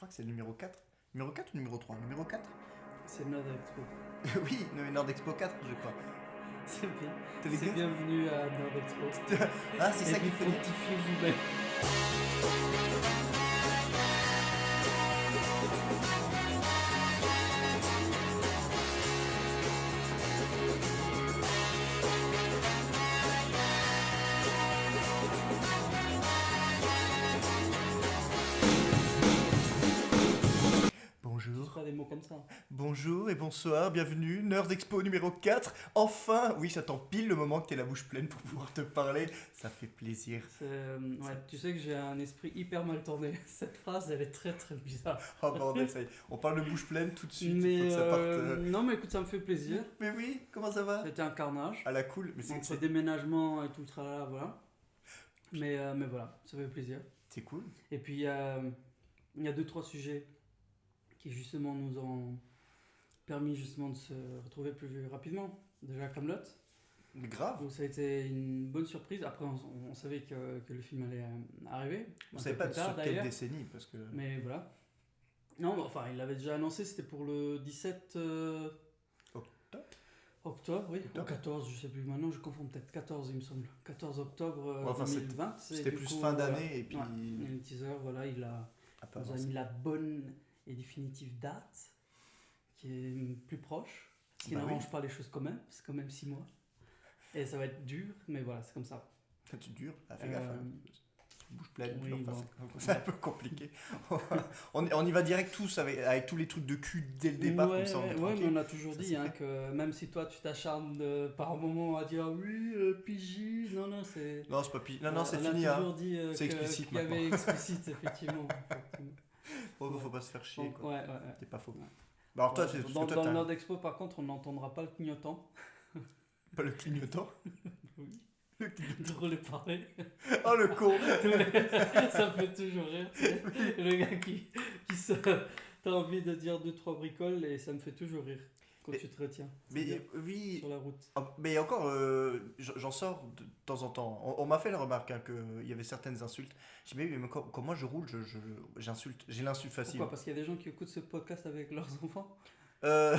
crois que c'est le numéro 4. Numéro 4 ou numéro 3? Numéro 4. C'est Nord Expo. Oui, le Nord Expo 4, je crois. C'est bien. T'as les C'est gars bienvenue à Nord Expo. Ah, c'est Et ça qu'il vous faut dire. pontifiez vous-même. Bonjour. Pas des mots comme ça. Bonjour et bonsoir, bienvenue, Nerd Expo numéro 4. Enfin, oui, j'attends pile le moment que t'aies la bouche pleine pour pouvoir te parler. Ça fait plaisir. Ouais, tu sais que j'ai un esprit hyper mal tourné. Cette phrase, elle est très très bizarre. Oh bordel, ça y est. On parle de bouche pleine tout de suite. Il Mais faut que ça parte. non, mais écoute, ça me fait plaisir. Mais oui, comment ça va? C'était un carnage. À la cool. Mais Entre déménagement et tout le tralala, voilà. Mais voilà, ça fait plaisir. c'est cool. Et puis il y a 2-3 sujets qui justement nous ont permis justement de se retrouver plus rapidement. Déjà Kaamelott, Mais grave. où ça a été une bonne surprise. Après on savait que le film allait arriver. On Un savait peu pas plus tard, sur quelle d'ailleurs. décennie parce que. Mais voilà. Non, enfin il l'avait déjà annoncé, c'était pour le 17 octobre, oui. Octobre. Ou 14, je sais plus. Maintenant je confonds peut-être 14 il me semble. 14 octobre Ouais, enfin, 2020. C'était du plus coup, fin d'année et puis. ouais, et le teaser, voilà, il a... Ah, pas nous a avancé. mis la bonne et définitive date, qui est plus proche, ce qui Bah n'arrange oui. pas les choses quand même, c'est quand même 6 mois. Et ça va être dur, mais voilà, c'est comme ça. Ça, tu dures. Ah, fais gaffe. Hein. Bouche pleine. oui, puis enfin, bon. c'est un peu compliqué. on y va direct tous avec tous les trucs de cul dès le départ. Ouais, comme ça, on est ouais, tranquille. mais on a toujours Ça, dit c'est hein, fait. que même si toi tu t'acharnes par moment à dire oui, PJ, non, c'est. Non, c'est pas Non, c'est on fini. a hein. toujours dit C'est explicite qu'il y avait explicite, effectivement. Oh, faut pas se faire chier. Donc, Quoi. ouais. C'est pas faux. Ouais. Bah, alors, toi, Ouais, c'est parce dans que toi, le t'as Nord Expo, par contre, on n'entendra pas le clignotant. pas le clignotant. Oui. Le clignotant. Drôle de parler. Oh, le con. Ça me fait toujours rire. Tu sais. Le gars qui se. T'as envie de dire 2-3 bricoles et ça me fait toujours rire quand Mais- tu te retiens. Mais C'est-à-dire oui. sur la route. Mais encore, j'en sors de temps en temps. On m'a fait la remarque hein, qu'il y avait certaines insultes. J'ai dit, mais quand moi je roule, j'insulte. J'ai l'insulte facile. Pourquoi? Parce qu'il y a des gens qui écoutent ce podcast avec leurs enfants. Euh,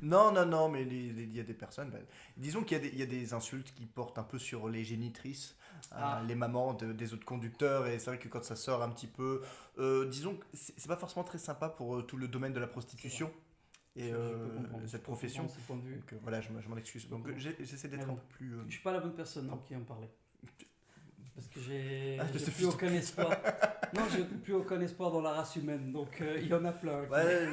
non, mais il y a des personnes. Disons qu'il y a des insultes qui portent un peu sur les génitrices, les mamans des autres conducteurs, et c'est vrai que quand ça sort un petit peu, disons que c'est pas forcément très sympa pour tout le domaine de la prostitution et Je peux comprendre. cette Je peux profession. comprendre ce point de vue. Donc voilà, je m'en excuse. Donc j'essaie d'être Mais un bon. peu plus. Je suis pas la bonne personne hein, qui en parlait. Parce que j'ai Ah, j'ai c'est plus aucun espoir. Non, j'ai plus aucun espoir dans la race humaine. Donc il y en a plein. Ouais,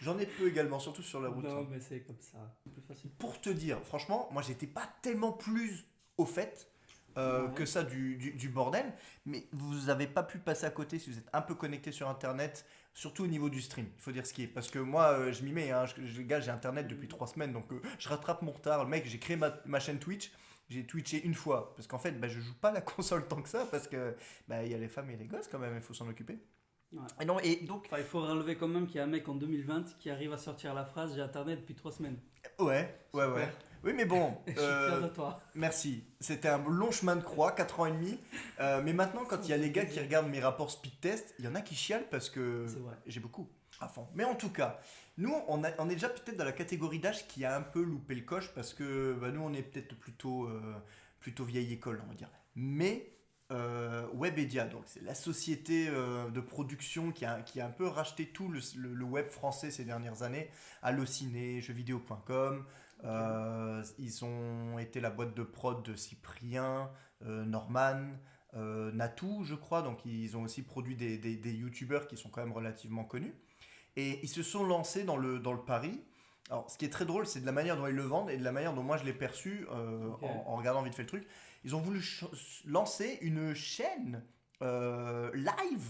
j'en ai peu également, surtout sur la route. Non, mais c'est comme ça. C'est plus facile. Pour te dire, franchement, moi j'étais pas tellement plus au fait Ouais. que ça du bordel, mais vous avez pas pu passer à côté si vous êtes un peu connecté sur internet, surtout au niveau du stream, il faut dire ce qui est. Parce que moi je m'y mets, hein, gars, j'ai internet depuis 3 semaines, donc je rattrape mon retard. Le mec, j'ai créé ma chaîne Twitch. J'ai twitché une fois, parce qu'en fait, je joue pas à la console tant que ça, parce que il y a les femmes et les gosses quand même, il faut s'en occuper. Ouais. Et non, et donc, Enfin, il faut relever quand même qu'il y a un mec en 2020 qui arrive à sortir la phrase j'ai internet depuis 3 semaines. ouais. Oui, mais bon, Je suis fier de toi. merci. C'était un long chemin de croix, 4 ans et demi. Mais maintenant, quand il y a les gars qui regardent mes rapports speed test, il y en a qui chialent parce que C'est vrai. j'ai beaucoup à fond. Mais en tout cas, nous, on est déjà peut-être dans la catégorie d'âge qui a un peu loupé le coche parce que nous, on est peut-être plutôt vieille école, on va dire. Mais Webedia, donc c'est la société de production qui a un peu racheté tout le web français ces dernières années, Allociné, jeuxvideo.com. Ils ont été la boîte de prod de Cyprien, Norman, Natou, je crois. Donc ils ont aussi produit des youtubeurs qui sont quand même relativement connus. Et ils se sont lancés dans le pari. Alors, ce qui est très drôle, c'est de la manière dont ils le vendent et de la manière dont moi je l'ai perçu Ok. en regardant vite fait le truc. Ils ont voulu lancer une chaîne live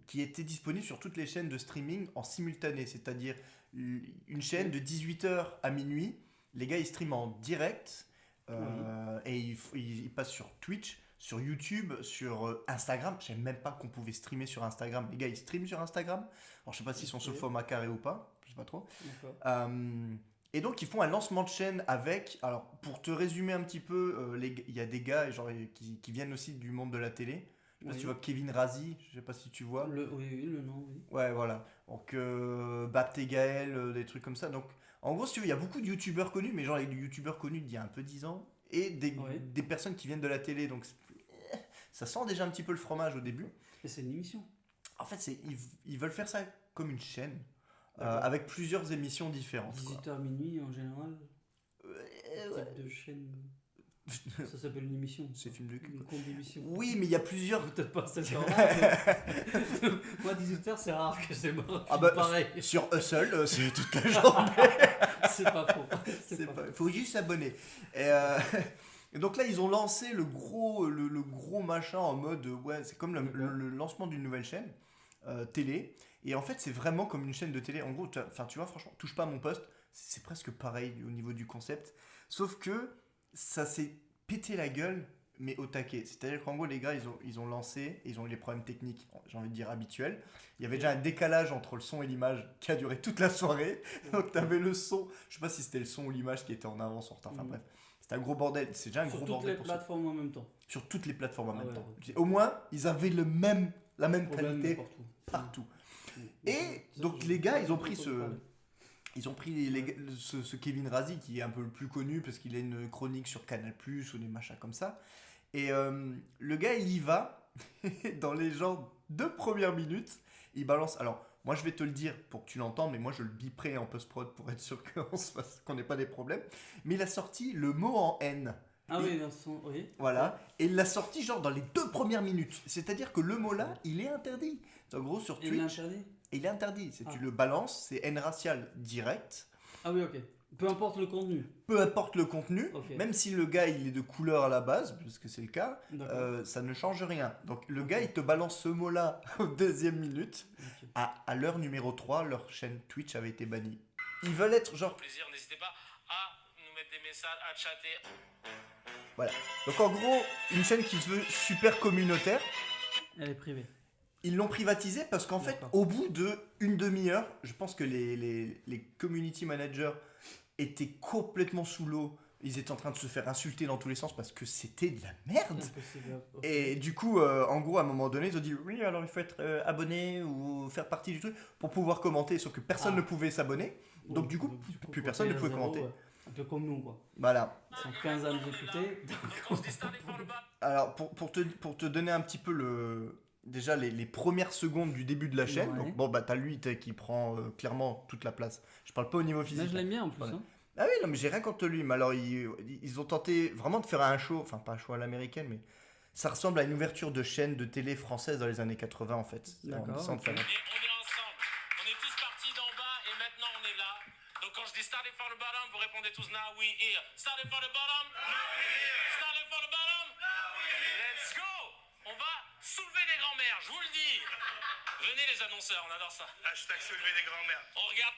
qui était disponible sur toutes les chaînes de streaming en simultané. C'est-à-dire une chaîne de 18h à minuit. Les gars, ils streament en direct et ils passent sur Twitch, sur YouTube, sur Instagram. Je savais même pas qu'on pouvait streamer sur Instagram. Les gars, ils streament sur Instagram. Alors, je sais pas s'ils sont Ok. sous format carré ou pas. Je sais pas trop. D'accord. Et donc, ils font un lancement de chaîne avec. Alors, pour te résumer un petit peu, il y a des gars genre, qui viennent aussi du monde de la télé. Je sais pas si Oui. tu vois Kevin Razi, je sais pas si tu vois. Oui, le nom, oui. Ouais, voilà. Donc, Bapt et Gaël, des trucs comme ça. Donc, en gros, si tu veux, il y a beaucoup de youtubeurs connus, mais genre les youtubeurs connus d'il y a un peu 10 ans, et Ouais. des personnes qui viennent de la télé. Donc, ça sent déjà un petit peu le fromage au début. Et c'est une émission. En fait, ils veulent faire ça comme une chaîne, D'accord. avec plusieurs émissions différentes, quoi. 18h minuit en général. Ouais. Type de chaîne. Ça s'appelle une émission. C'est film de cul. Une con d'émission. Oui, mais il y a plusieurs. Peut-être pas cette heure-là. Moi, 18h, c'est rare que c'est mort. Ah bah, pareil. sur Hustle, c'est toute la journée. C'est pas faux. Il faut juste s'abonner. Et, et donc là, ils ont lancé le gros machin en mode, ouais, c'est comme le lancement d'une nouvelle chaîne télé. Et en fait, c'est vraiment comme une chaîne de télé. En gros, tu vois, franchement, touche pas à mon poste, c'est presque pareil au niveau du concept. Sauf que ça s'est pété la gueule, mais au taquet. C'est-à-dire qu'en gros, les gars, ils ont lancé, ils ont eu les problèmes techniques, j'ai envie de dire habituels. Il y avait déjà un décalage entre le son et l'image qui a duré toute la soirée. Donc, tu avais le son, je sais pas si c'était le son ou l'image qui était en avance en retard. Enfin bref, c'était un gros bordel. C'est déjà un Sur gros toutes bordel les pour plateformes en même temps. sur toutes les plateformes en Ah même ouais, temps. ok. Au moins, ils avaient la même Problème qualité n'importe où. partout. Et Et donc, les gars, ils ont pris ce Kevin Razi qui est un peu le plus connu parce qu'il a une chronique sur Canal+, ou des machins comme ça. Et le gars, il y va, dans les genre 2 premières minutes, il balance. Alors, moi, je vais te le dire pour que tu l'entendes, mais moi, je le biperai en post-prod pour être sûr qu'on n'ait pas des problèmes. Mais il a sorti le mot en haine. Ah Et- oui, dans son. Oui. Voilà. Et il l'a sorti genre dans les 2 premières minutes. C'est-à-dire que le mot là, il est interdit. En gros, sur Et Twitch, l'interdit. il est interdit. Si tu Ah. le balances, c'est haine raciale direct. Ah oui, ok. Peu importe le contenu. Peu importe le contenu, Ok. même si le gars il est de couleur à la base, puisque c'est le cas, D'accord. ça ne change rien. Donc le gars il te balance ce mot-là aux 2e minute. Ok. À l'heure numéro 3, leur chaîne Twitch avait été bannie. Ils veulent être genre. Plaisir, n'hésitez pas à nous mettre des messages, à chatter. Voilà. Donc en gros, une chaîne qui se veut super communautaire. Elle est privée. Ils l'ont privatisé parce qu'en fait, D'accord. au bout d'une demi-heure, je pense que les community managers étaient complètement sous l'eau. Ils étaient en train de se faire insulter dans tous les sens parce que c'était de la merde. Impossible. Ok. Et du coup, en gros, à un moment donné, ils ont dit oui, alors il faut être abonné ou faire partie du truc pour pouvoir commenter. Sauf que personne Ah. ne pouvait s'abonner. Donc, du coup, plus personne ne quand pouvait t'es à zéro, commenter. Un peu comme nous, quoi. Voilà. Ils sont 15 à nous écouter. Quand je dis Star Défend le bas, Alors, pour te donner un petit peu déjà les premières secondes du début de la chaîne. Ouais. Donc, bon, bah, t'as lui qui prend clairement toute la place. Je parle pas au niveau Là, physique. je l'aime bien en plus. Voilà. Hein. Ah oui, non, mais j'ai rien contre lui. Mais alors, ils ont tenté vraiment de faire un show, enfin, pas un show à l'américaine, mais ça ressemble à une ouverture de chaîne de télé française dans les années 80, en fait. D'accord, En essayant de faire- et on est ensemble. On est tous partis d'en bas et maintenant on est là. Donc quand je dis Star Défend le bottom, vous répondez tous now we here. Star Défend le bottom, now we here. Star Défend le bottom, now we here. Let's go. On va soulever des grands-mères, je vous le dis. Venez les annonceurs, on adore ça. Hashtag soulever des grands-mères. On regarde.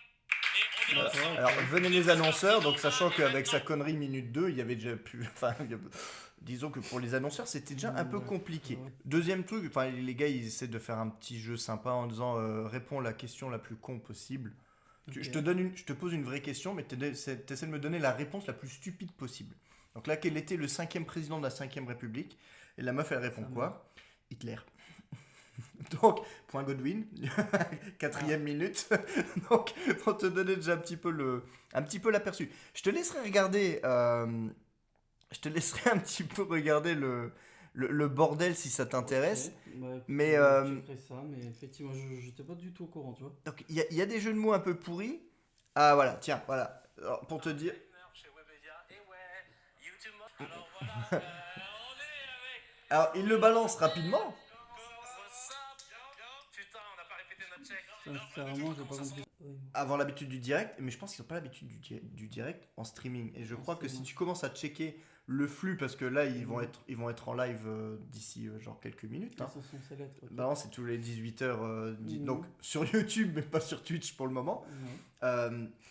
Et on est Voilà. ensemble. Alors, venez les annonceurs, donc sachant qu'avec sa connerie minute 2, il y avait déjà pu. Enfin, disons que pour les annonceurs, c'était déjà un peu Ouais, compliqué. ouais. Deuxième truc, enfin, les gars, ils essaient de faire un petit jeu sympa en disant réponds la question la plus con possible. Ok. Je te pose une vraie question, mais tu essaies de me donner la réponse la plus stupide possible. Donc là, quel était le 5e président de la 5e République? Et la meuf, elle répond Ça quoi? Hitler. Donc, point Godwin, 4e minute. Donc, pour te donner déjà un petit peu l'aperçu. Je te laisserai regarder un petit peu regarder le bordel si ça t'intéresse. Ok. Bah, écoute, Mais, je checkerai ça, mais effectivement, je n'étais pas du tout au courant, tu vois. Donc, il y a des jeux de mots un peu pourris. Ah, voilà, tiens, voilà. Alors, pour te dire. Chez Webedia. Et ouais, YouTube. Alors voilà, on est avec. Alors, il le balance rapidement. What's up? Putain, on n'a pas répété notre check. Sincèrement, j'ai pas compris. Ouais. Avoir l'habitude du direct, mais je pense qu'ils n'ont pas l'habitude du direct en streaming. Et je En crois que si streaming. tu commences à checker le flux, parce que là, ils vont être en live d'ici genre quelques minutes. Hein. Ils sont select. Ok. Bah non, c'est tous les 18h. Mhm. Donc, sur YouTube, mais pas sur Twitch pour le moment. Ouais.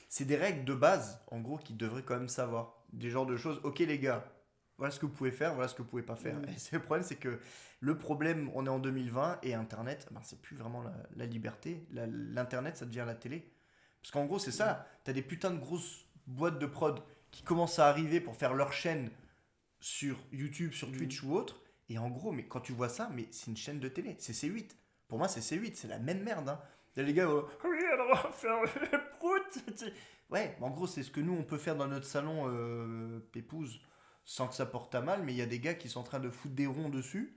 C'est des règles de base, en gros, qu'ils devraient quand même savoir. Des genres de choses. Ok, les gars, voilà ce que vous pouvez faire, voilà ce que vous pouvez pas faire. Mhm. Et c'est le problème, c'est que le problème, on est en 2020 et Internet, ben, c'est plus vraiment la liberté. L'Internet, ça devient la télé. Parce qu'en gros, c'est ça. T'as des putains de grosses boîtes de prod qui commencent à arriver pour faire leur chaîne sur YouTube, sur Twitch ou autre. Et en gros, mais quand tu vois ça, mais c'est une chaîne de télé, c'est C8. Pour moi, c'est C8, c'est la même merde. Hein. Il y a les gars, oui, alors on va faire le prout. Ouais, en gros, c'est ce que nous, on peut faire dans notre salon Pépouze, sans que ça porte à mal, mais il y a des gars qui sont en train de foutre des ronds dessus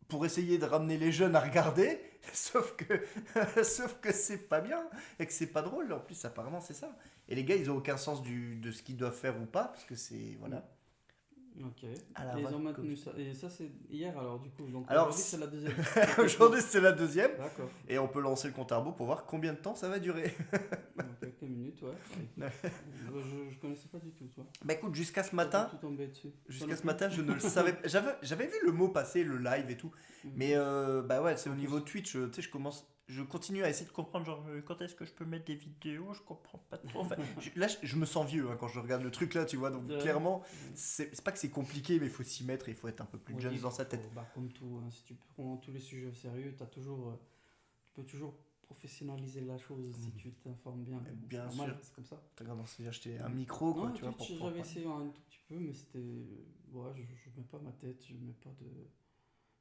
pour essayer de ramener les jeunes à regarder, sauf que c'est pas bien et que c'est pas drôle. En plus, apparemment, c'est ça. Et les gars, ils ont aucun sens de ce qu'ils doivent faire ou pas, parce que c'est. Voilà. Ok. À la Et ils ont vache, maintenu ça. Et ça, c'est hier alors, du coup. Donc Alors, aujourd'hui, c'est la deuxième. Aujourd'hui, c'est la deuxième. D'accord. Et on peut lancer le compte à rebours pour voir combien de temps ça va durer. Dans quelques minutes, ouais. Je connaissais pas du tout, toi. Bah écoute, jusqu'à ce matin, Tout tombé dessus. jusqu'à ce matin, je ne le savais pas. J'avais vu le mot passer, le live et tout. Mais bah ouais, c'est au niveau Twitch, tu sais, je continue à essayer de comprendre, genre, quand est-ce que je peux mettre des vidéos, je comprends pas trop. Enfin, je me sens vieux hein, quand je regarde le truc là, tu vois. Donc clairement, c'est pas que c'est compliqué, mais il faut s'y mettre et il faut être un peu plus jeune dans sa tête. Bah, comme tout, hein, si tu prends tous les sujets au sérieux, tu peux toujours professionnaliser la chose si tu t'informes bien. Bien C'est normal, sûr. c'est comme ça. T'as regardé, j'ai acheté un micro, quoi, Non, tu vois. Twitch, j'avais essayé un tout petit peu, mais c'était. Ouais, je mets pas ma tête, je mets pas de.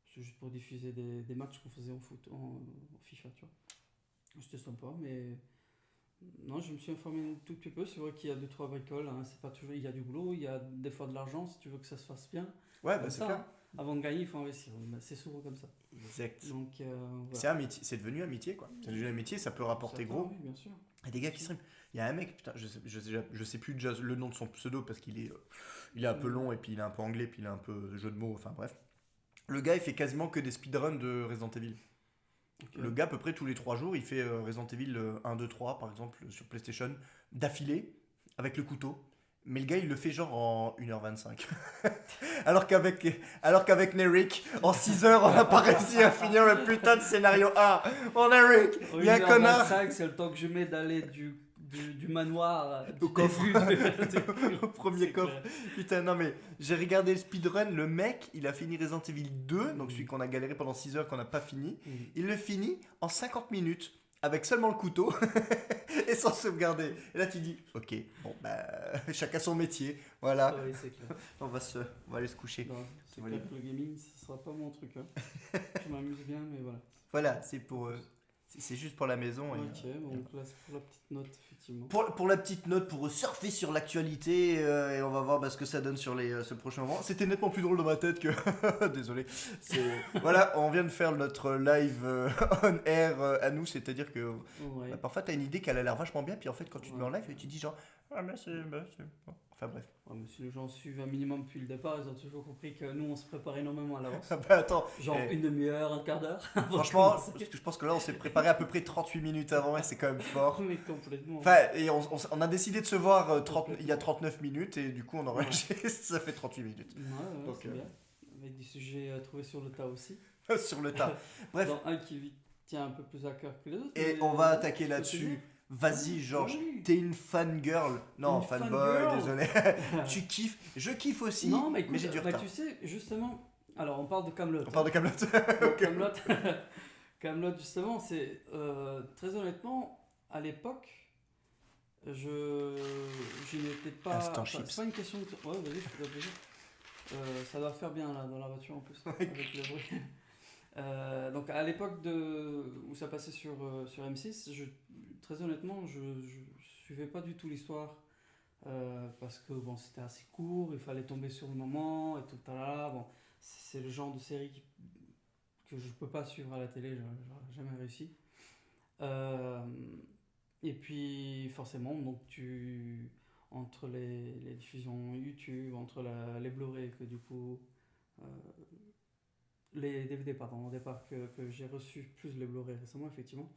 C'est juste pour diffuser des matchs qu'on faisait en foot, en FIFA, tu vois. C'était sympa, mais. Non, je me suis informé un tout petit peu. C'est vrai qu'il y a 2-3 bricoles, hein, c'est pas toujours. Il y a du boulot, il y a des fois de l'argent si tu veux que ça se fasse bien. Ouais, Comme bah c'est ça, clair. hein. Avant de gagner, il faut investir. Bah, c'est souvent comme ça. Exact. Donc, voilà. C'est un métier, c'est devenu un métier, quoi. C'est devenu un métier, ça peut rapporter Certains, gros. Oui, bien sûr. Il y a des gars qui stream. Il y a un mec, putain, je sais plus déjà le nom de son pseudo parce il est un peu long et puis il est un peu anglais, puis il a un peu jeu de mots, enfin bref. Le gars, il fait quasiment que des speedruns de Resident Evil. Ok. Le gars, à peu près tous les 3 jours, il fait Resident Evil 1, 2, 3, par exemple, sur PlayStation, d'affilée, avec le couteau. Mais le gars, il le fait genre en 1h25. alors qu'avec Neric, en 6 heures, on n'a pas réussi à finir le putain de scénario A. Oh, Neric, il y a un connard. 1h25, c'est le temps que je mets d'aller du manoir Au coffre. début. Au premier C'est coffre. clair. Putain, non mais j'ai regardé le speedrun, le mec, il a fini Resident Evil 2, donc celui qu'on a galéré pendant 6 heures, qu'on n'a pas fini. Il le finit en 50 minutes, avec seulement le couteau, et sans sauvegarder. Et là tu dis, ok, bon bah, chacun son métier, voilà, Oui, c'est clair. on va aller se coucher. Non, c'est Voilà. clair que le gaming, ce sera pas mon truc. Hein. Je m'amuse bien, mais voilà. Voilà, c'est juste pour la maison. Et, Ok, bon, donc là, c'est pour la petite note, effectivement. Pour la petite note, pour surfer sur l'actualité, et on va voir ce que ça donne sur ce prochain moment. C'était nettement plus drôle dans ma tête que... Désolé. Voilà, on vient de faire notre live on air à nous, c'est-à-dire que Ouais. bah, parfois t'as une idée qu'elle a l'air vachement bien, puis en fait quand tu te mets en Ouais. live, tu dis genre, ah mais c'est... bon. Enfin bref. Ouais, mais si les gens suivent un minimum depuis le départ, ils ont toujours compris que nous, on se prépare énormément à l'avance. Ah bah attends, Genre eh, une demi-heure, un quart d'heure. avant de franchement, commencer. je pense que là on s'est préparé à peu près 38 minutes avant, et c'est quand même fort. Mais complètement. Enfin, et on a décidé de se voir il y a 39 minutes, et du coup on enregistre, ça fait 38 minutes. Ouais, Donc, c'est bien. Avec des sujets à trouver sur le tas aussi. Sur le tas. Bref. Dans un qui lui tient un peu plus à cœur que les autres. Et mais, on va ouais, attaquer tu peux là-dessus. te dire. Vas-y, Georges, Oui. t'es une fangirl. Non, Une fanboy, fangirl. désolé. Tu kiffes. Je kiffe aussi, Non, mais écoute, j'ai du retard. tu sais, justement, alors on parle de Kaamelott. On parle de Kaamelott. Kaamelott, justement, c'est très honnêtement, à l'époque, je n'étais pas. Instant enfin, chips. c'est pas une question de. Ouais, vas-y, je te plaisir. Ça doit faire bien là dans la voiture en plus, avec le bruit. Donc à l'époque où ça passait sur M6, très honnêtement, je suivais pas du tout l'histoire parce que bon, c'était assez court, il fallait tomber sur le moment et tout là. Bon, c'est le genre de série que je peux pas suivre à la télé, j'aurais jamais réussi. Et puis forcément, donc entre les diffusions YouTube, entre les Blu-ray que du coup les DVD, pardon, au départ, que j'ai reçu, plus les Blu-ray récemment, effectivement.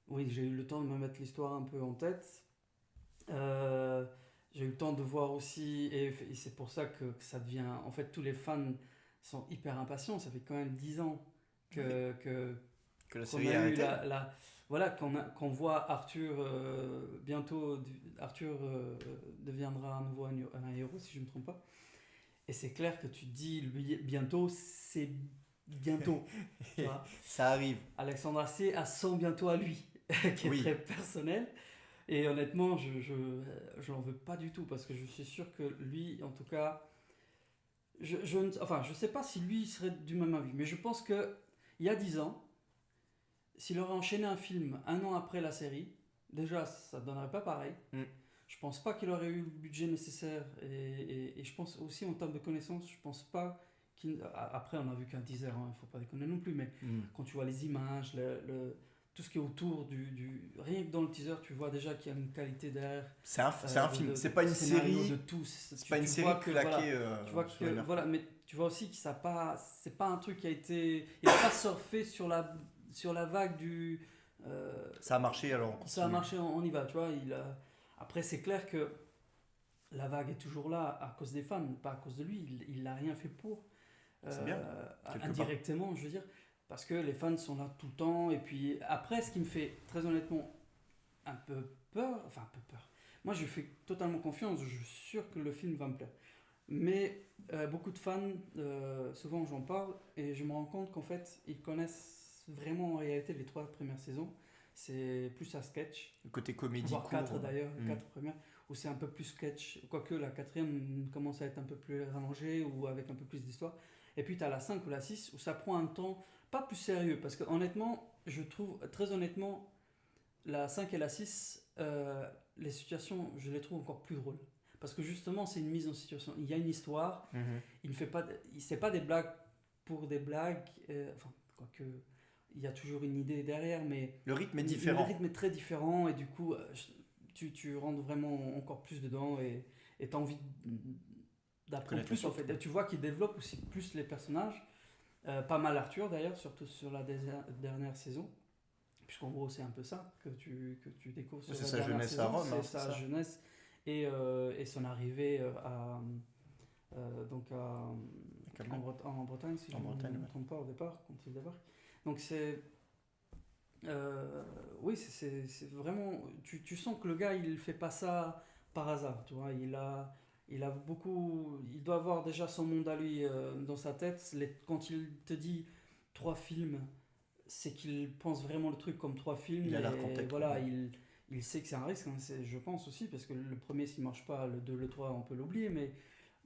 Oui, j'ai eu le temps de me mettre l'histoire un peu en tête. J'ai eu le temps de voir aussi, et c'est pour ça que ça devient... En fait, tous les fans sont hyper impatients. Ça fait quand même 10 ans que la qu'on série a est eu arrêtée. voilà, qu'on voit Arthur, bientôt, Arthur deviendra à nouveau un héros, si je ne me trompe pas. Et c'est clair que tu te dis, lui, bientôt, c'est bientôt. Tu vois. Ça arrive. Alexandre Astier a son bientôt à lui, qui est Oui. très personnel. Et honnêtement, je n'en veux pas du tout, parce que je suis sûr que lui, en tout cas, je sais pas si lui serait du même avis, mais je pense que il y a 10 ans, s'il aurait enchaîné un film un an après la série, déjà ça donnerait pas pareil. Mm. Je pense pas qu'il aurait eu le budget nécessaire et je pense aussi en termes de connaissances, je pense pas après on a vu qu'un teaser, hein, il faut pas déconner non plus, mais quand tu vois les images, tout ce qui est autour rien que dans le teaser, tu vois déjà qu'il y a une qualité derrière. C'est un film, c'est pas une série. De tout. C'est pas une série claquée. Tu vois que voilà, mais tu vois aussi que c'est pas un truc qui a été, il a pas surfé sur la vague du. Ça a marché alors. Ça a marché, on y va, tu vois. Après, c'est clair que la vague est toujours là à cause des fans, pas à cause de lui. Il n'a rien fait pour. C'est bien. Indirectement, je veux dire, parce que les fans sont là tout le temps. Et puis après, ce qui me fait très honnêtement un peu peur. Moi, je fais totalement confiance. Je suis sûr que le film va me plaire. Mais beaucoup de fans, souvent j'en parle et je me rends compte qu'en fait, ils connaissent vraiment en réalité les 3 premières saisons. C'est plus un sketch. Le côté comédie voire court. 4 d'ailleurs, 4 premières, où c'est un peu plus sketch. Quoique la 4e commence à être un peu plus rallongée ou avec un peu plus d'histoire. Et puis tu as la 5 ou la 6 où ça prend un temps pas plus sérieux. Parce que honnêtement, je trouve, très honnêtement, la 5 et la 6, les situations, je les trouve encore plus drôles. Parce que justement, c'est une mise en situation. Il y a une histoire. Il ne fait pas, c'est pas des blagues pour des blagues. Quoique, il y a toujours une idée derrière, mais le rythme est différent. Le rythme est très différent et du coup, tu rentres vraiment encore plus dedans et tu as envie d'apprendre plus en fait. Et tu vois qu'il développe aussi plus les personnages. Pas mal Arthur d'ailleurs, surtout sur la dernière saison. Puisqu'en gros, c'est un peu ça que tu découvres sur c'est la sa dernière jeunesse saison. à Rome. C'est sa jeunesse et son arrivée en Bretagne, si je ne me trompe pas au départ, quand il débarque. Donc c'est... oui, c'est vraiment... Tu sens que le gars, il fait pas ça par hasard, tu vois. Il a beaucoup... Il doit avoir déjà son monde à lui dans sa tête. Quand il te dit 3 films, c'est qu'il pense vraiment le truc comme 3 films. Il a l'air contact. Voilà, il sait que c'est un risque, hein, je pense aussi, parce que le premier, s'il marche pas, le 2, le 3, on peut l'oublier,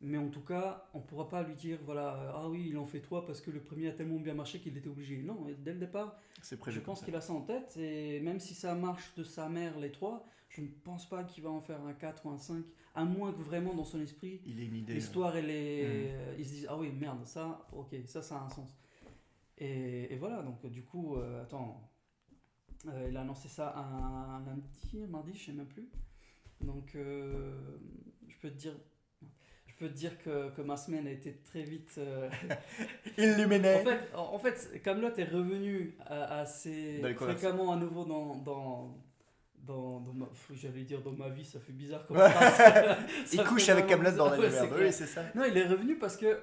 mais en tout cas, on pourra pas lui dire, voilà, ah oui, il en fait 3 parce que le premier a tellement bien marché qu'il était obligé. Non, dès le départ, je pense qu'il a ça en tête, et même si ça marche de sa mère, les 3, je ne pense pas qu'il va en faire un 4 ou un 5, à moins que vraiment dans son esprit, il ait une idée, l'histoire, il se dise, ah oui, merde, ça, ok, ça a un sens. Et voilà, donc du coup, il a annoncé ça un lundi, un mardi, je sais même plus. Donc, je peux te dire que ma semaine a été très vite illuminée. En fait, Kaamelott est revenu assez fréquemment à nouveau dans j'allais dire dans ma vie, ça fait bizarre comme phrase. Il couche avec Kaamelott dans la merde. Oui, c'est ça. Non, il est revenu parce que,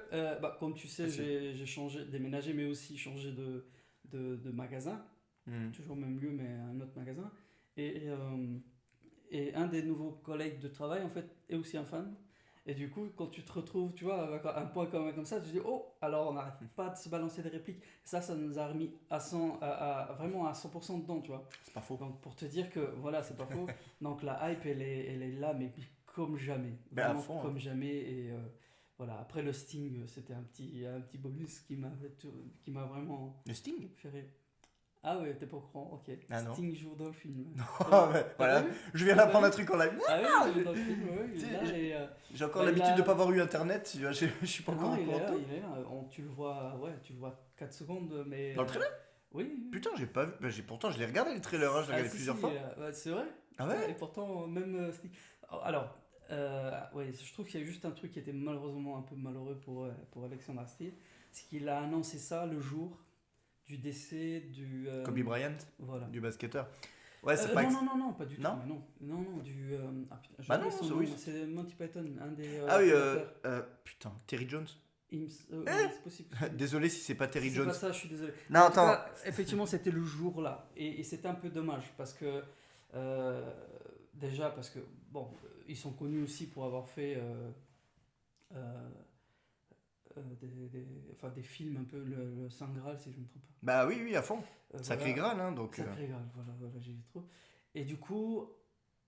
comme tu sais, j'ai déménagé, mais aussi changé de magasin. Toujours au même lieu, mais un autre magasin. Et un des nouveaux collègues de travail, en fait, est aussi un fan. Et du coup, quand tu te retrouves, tu vois, avec un point comme ça, tu te dis, oh, alors on n'arrête pas de se balancer des répliques. Ça nous a remis vraiment à 100% dedans, tu vois. C'est pas faux. Donc, pour te dire que, voilà, c'est pas faux. Donc, la hype, elle est là, mais comme jamais. Vraiment fond, comme jamais. Et voilà, après le Sting, c'était un petit bonus qui m'a vraiment... Le Sting fait rire. Ah ouais, t'es pas au courant, ok. Ah non. Sting joue dans le film. Voilà, je viens d'apprendre un truc en live. Ah oui, il joue dans le film, ouais. J'ai encore l'habitude de pas avoir eu internet, je suis pas encore au courant. Il est là, tu le vois 4 secondes, mais... Dans le trailer ? Oui. Putain, j'ai pas vu, pourtant je l'ai regardé le trailer, je l'ai regardé plusieurs fois. C'est vrai. Ah ouais. Et pourtant, même Sting... Alors, ouais, je trouve qu'il y a juste un truc qui était malheureusement un peu malheureux pour Alexandre Astier, c'est qu'il a annoncé ça le jour du décès du... Kobe Bryant, voilà. Du basketteur. Ouais, c'est non, pas du tout. Non, du... c'est Monty Python, un des... putain, Terry Jones. C'est possible. Désolé si c'est pas Terry Jones. C'est pas ça, je suis désolé. Non, attends. Cas, effectivement, c'était le jour là. Et c'était un peu dommage parce que... déjà parce que, bon, ils sont connus aussi pour avoir fait... des films un peu le Saint Graal, si je ne me trompe pas. Bah oui, à fond. Sacré Graal, hein, donc. Sacré Graal, voilà, j'ai dit trop. Et du coup,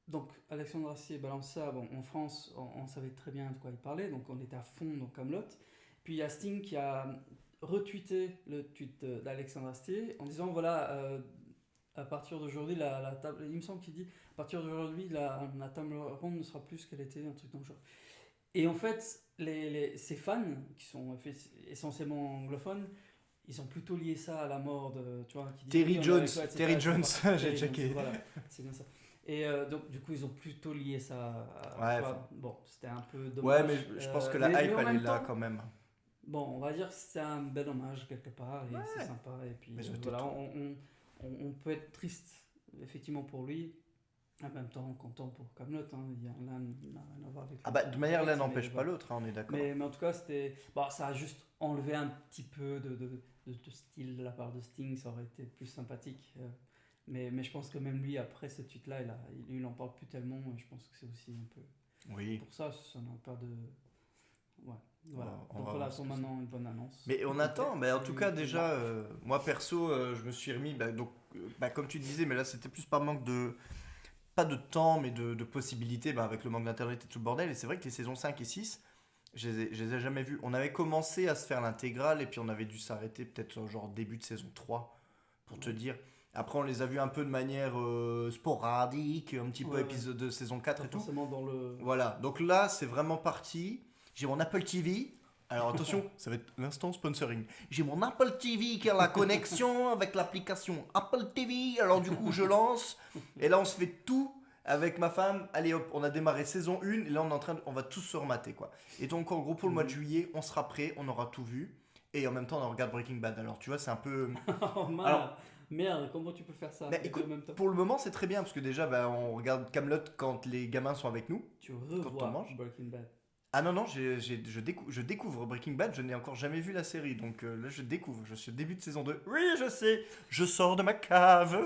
donc Alexandre Astier balance ça. Bon, en France, on savait très bien de quoi il parlait, donc on était à fond dans Kaamelott. puis il y a Sting qui a retweeté le tweet d'Alexandre Astier en disant voilà, à partir d'aujourd'hui, la table, il me semble qu'il dit à partir d'aujourd'hui, la table ronde ne sera plus ce qu'elle était, un truc dans le genre. Et en fait, ces fans, qui sont essentiellement anglophones, ils ont plutôt lié ça à la mort de. Tu vois, qui dit, Terry oui, Jones, etc., Terry Jones, Terry j'ai Jones, checké. Voilà, c'est bien ça. Et donc, du coup, ils ont plutôt lié ça à. Ouais, tu vois, enfin. bon, c'était un peu dommage. Ouais, mais je pense que la mais hype, en elle est même là temps, quand même. bon, on va dire que c'est un bel hommage quelque part, et c'est sympa. Et puis, Mais c'était voilà, trop. on peut être triste, effectivement, pour lui. En même temps, content pour Kaamelott, hein. L'un n'a rien à voir avec Ah bah, de manière, l'un mais n'empêche pas voilà. l'autre, hein, on est d'accord. Mais en tout cas, c'était. Bon, ça a juste enlevé un petit peu de style de la part de Sting, ça aurait été plus sympathique. Mais je pense que même lui, après ce tweet-là, il en parle plus tellement, et je pense que c'est aussi un peu. Oui. Pour ça n'a pas de. Ouais, voilà. On Donc va voilà, voir ce pour que maintenant une bonne annonce. Mais on attend, mais en tout cas, Et- déjà, moi perso, je me suis remis, comme tu disais, mais là c'était plus par manque de. Pas de temps, mais de possibilités, avec le manque d'internet et tout le bordel. Et c'est vrai que les saisons 5 et 6, je les ai jamais vues. On avait commencé à se faire l'intégrale, et puis on avait dû s'arrêter peut-être genre début de saison 3, pour te dire. Après, on les a vus un peu de manière sporadique, un petit peu Ouais, épisode de saison 4 Pas et tout. forcément dans le. Voilà, donc là, c'est vraiment parti. J'ai mon Apple TV. Alors attention, ça va être l'instant sponsoring. J'ai mon Apple TV qui a la connexion avec l'application Apple TV. Alors du coup, je lance. Et là, on se fait tout avec ma femme. Allez hop, on a démarré saison 1. Et là, on va tous se remater, quoi. Et donc, en gros, pour le mois de juillet, on sera prêt. On aura tout vu. Et en même temps, on regarde Breaking Bad. Alors, tu vois, c'est un peu... Oh man, Alors- merde, comment tu peux faire ça Mais les deux écoute, en même temps? pour le moment, c'est très bien. Parce que déjà, on regarde Kaamelott quand les gamins sont avec nous. Tu on revois mange. Breaking Bad. Ah non, je découvre Breaking Bad, je n'ai encore jamais vu la série, donc là je découvre, je suis au début de saison 2. Oui, je sais, je sors de ma cave,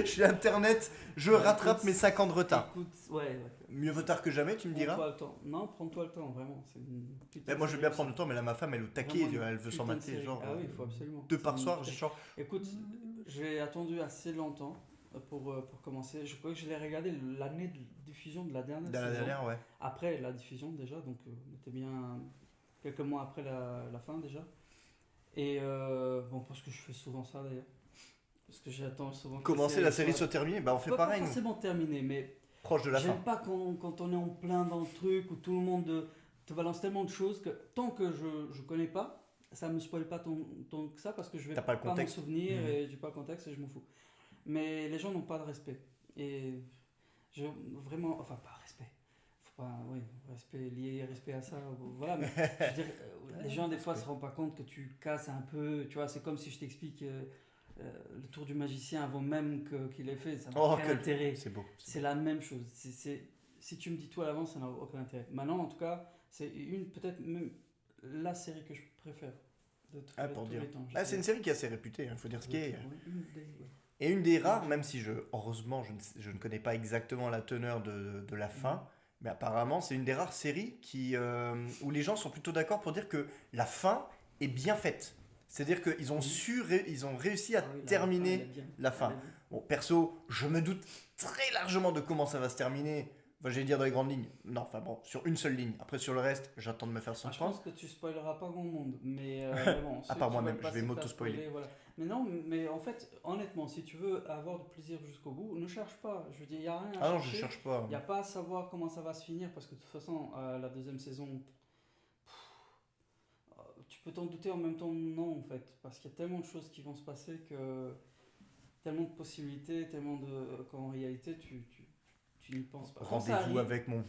j'ai internet, je Ouais, rattrape écoute, mes 5 ans de retard. Écoute, ouais. Mieux vaut tard que jamais, tu me diras. Prends-toi le temps. Non, prends-toi le temps, vraiment. C'est une putain Ben, de moi je veux série bien aussi. prendre le temps, mais là ma femme elle est au taquet, Vraiment une elle veut s'en putain de mater, série. genre Ah oui, il faut absolument. 2 par C'est soir, une putain- genre. Écoute, j'ai attendu assez longtemps pour commencer. Je crois que je l'ai regardé l'année de diffusion de la dernière Dans la saison. dernière, ouais. Après la diffusion déjà, donc on était bien quelques mois après la fin déjà. Et bon, parce que je fais souvent ça d'ailleurs. Parce que j'attends souvent que Commencer la série soit soit terminée, on fait pas pareil, nous. forcément terminée, mais Proche de la fin. j'aime pas quand on est en plein dans le truc, où tout le monde te balance tellement de choses que tant que je connais pas, ça me spoil pas tant que ça, parce que je vais T'as pas le pas m'en contexte. souvenir Mhm. et j'ai pas le contexte et je m'en fous. Mais les gens n'ont pas de respect. Et vraiment, enfin pas respect. Faut pas, oui, respect, lié respect à ça, voilà. Mais je veux dire, les gens des fois se rendent pas compte que tu casses un peu, tu vois, c'est comme si je t'explique le tour du magicien avant même qu'il ait fait, ça n'a aucun intérêt. C'est beau. C'est la même chose. Si tu me dis tout à l'avance, ça n'a aucun intérêt. Maintenant, en tout cas, c'est peut-être même la série que je préfère de Pour tous dire. les temps. Ah, c'est une série qui est assez réputée, il faut dire ce qui est. Ouais, ouais. Et une des rares, même si heureusement, je ne connais pas exactement la teneur de la fin, mais apparemment, c'est une des rares séries où les gens sont plutôt d'accord pour dire que la fin est bien faite. C'est-à-dire qu'ils ont ils ont réussi à Ah oui, terminer la fin. Elle est bien. Bon, perso, je me doute très largement de comment ça va se terminer. Enfin, j'allais dire dans les grandes lignes. Non, enfin bon, sur une seule ligne. Après, sur le reste, j'attends de me faire Je surprendre. pense que tu spoileras pas grand monde, mais bon, À ceux part qui moi-même, veulent pas je vais se faire m'auto-spoiler. Voilà. Mais non, mais en fait, honnêtement, si tu veux avoir du plaisir jusqu'au bout, ne cherche pas. Je veux dire, il n'y a rien à Ah non, chercher. je cherche pas. Il n'y a pas à savoir comment ça va se finir, parce que de toute façon, la deuxième saison, tu peux t'en douter, en même temps non, en fait, parce qu'il y a tellement de choses qui vont se passer, que tellement de possibilités, tellement de qu'en réalité tu n'y penses pas. Quand ça Rendez-vous arrive, avec mon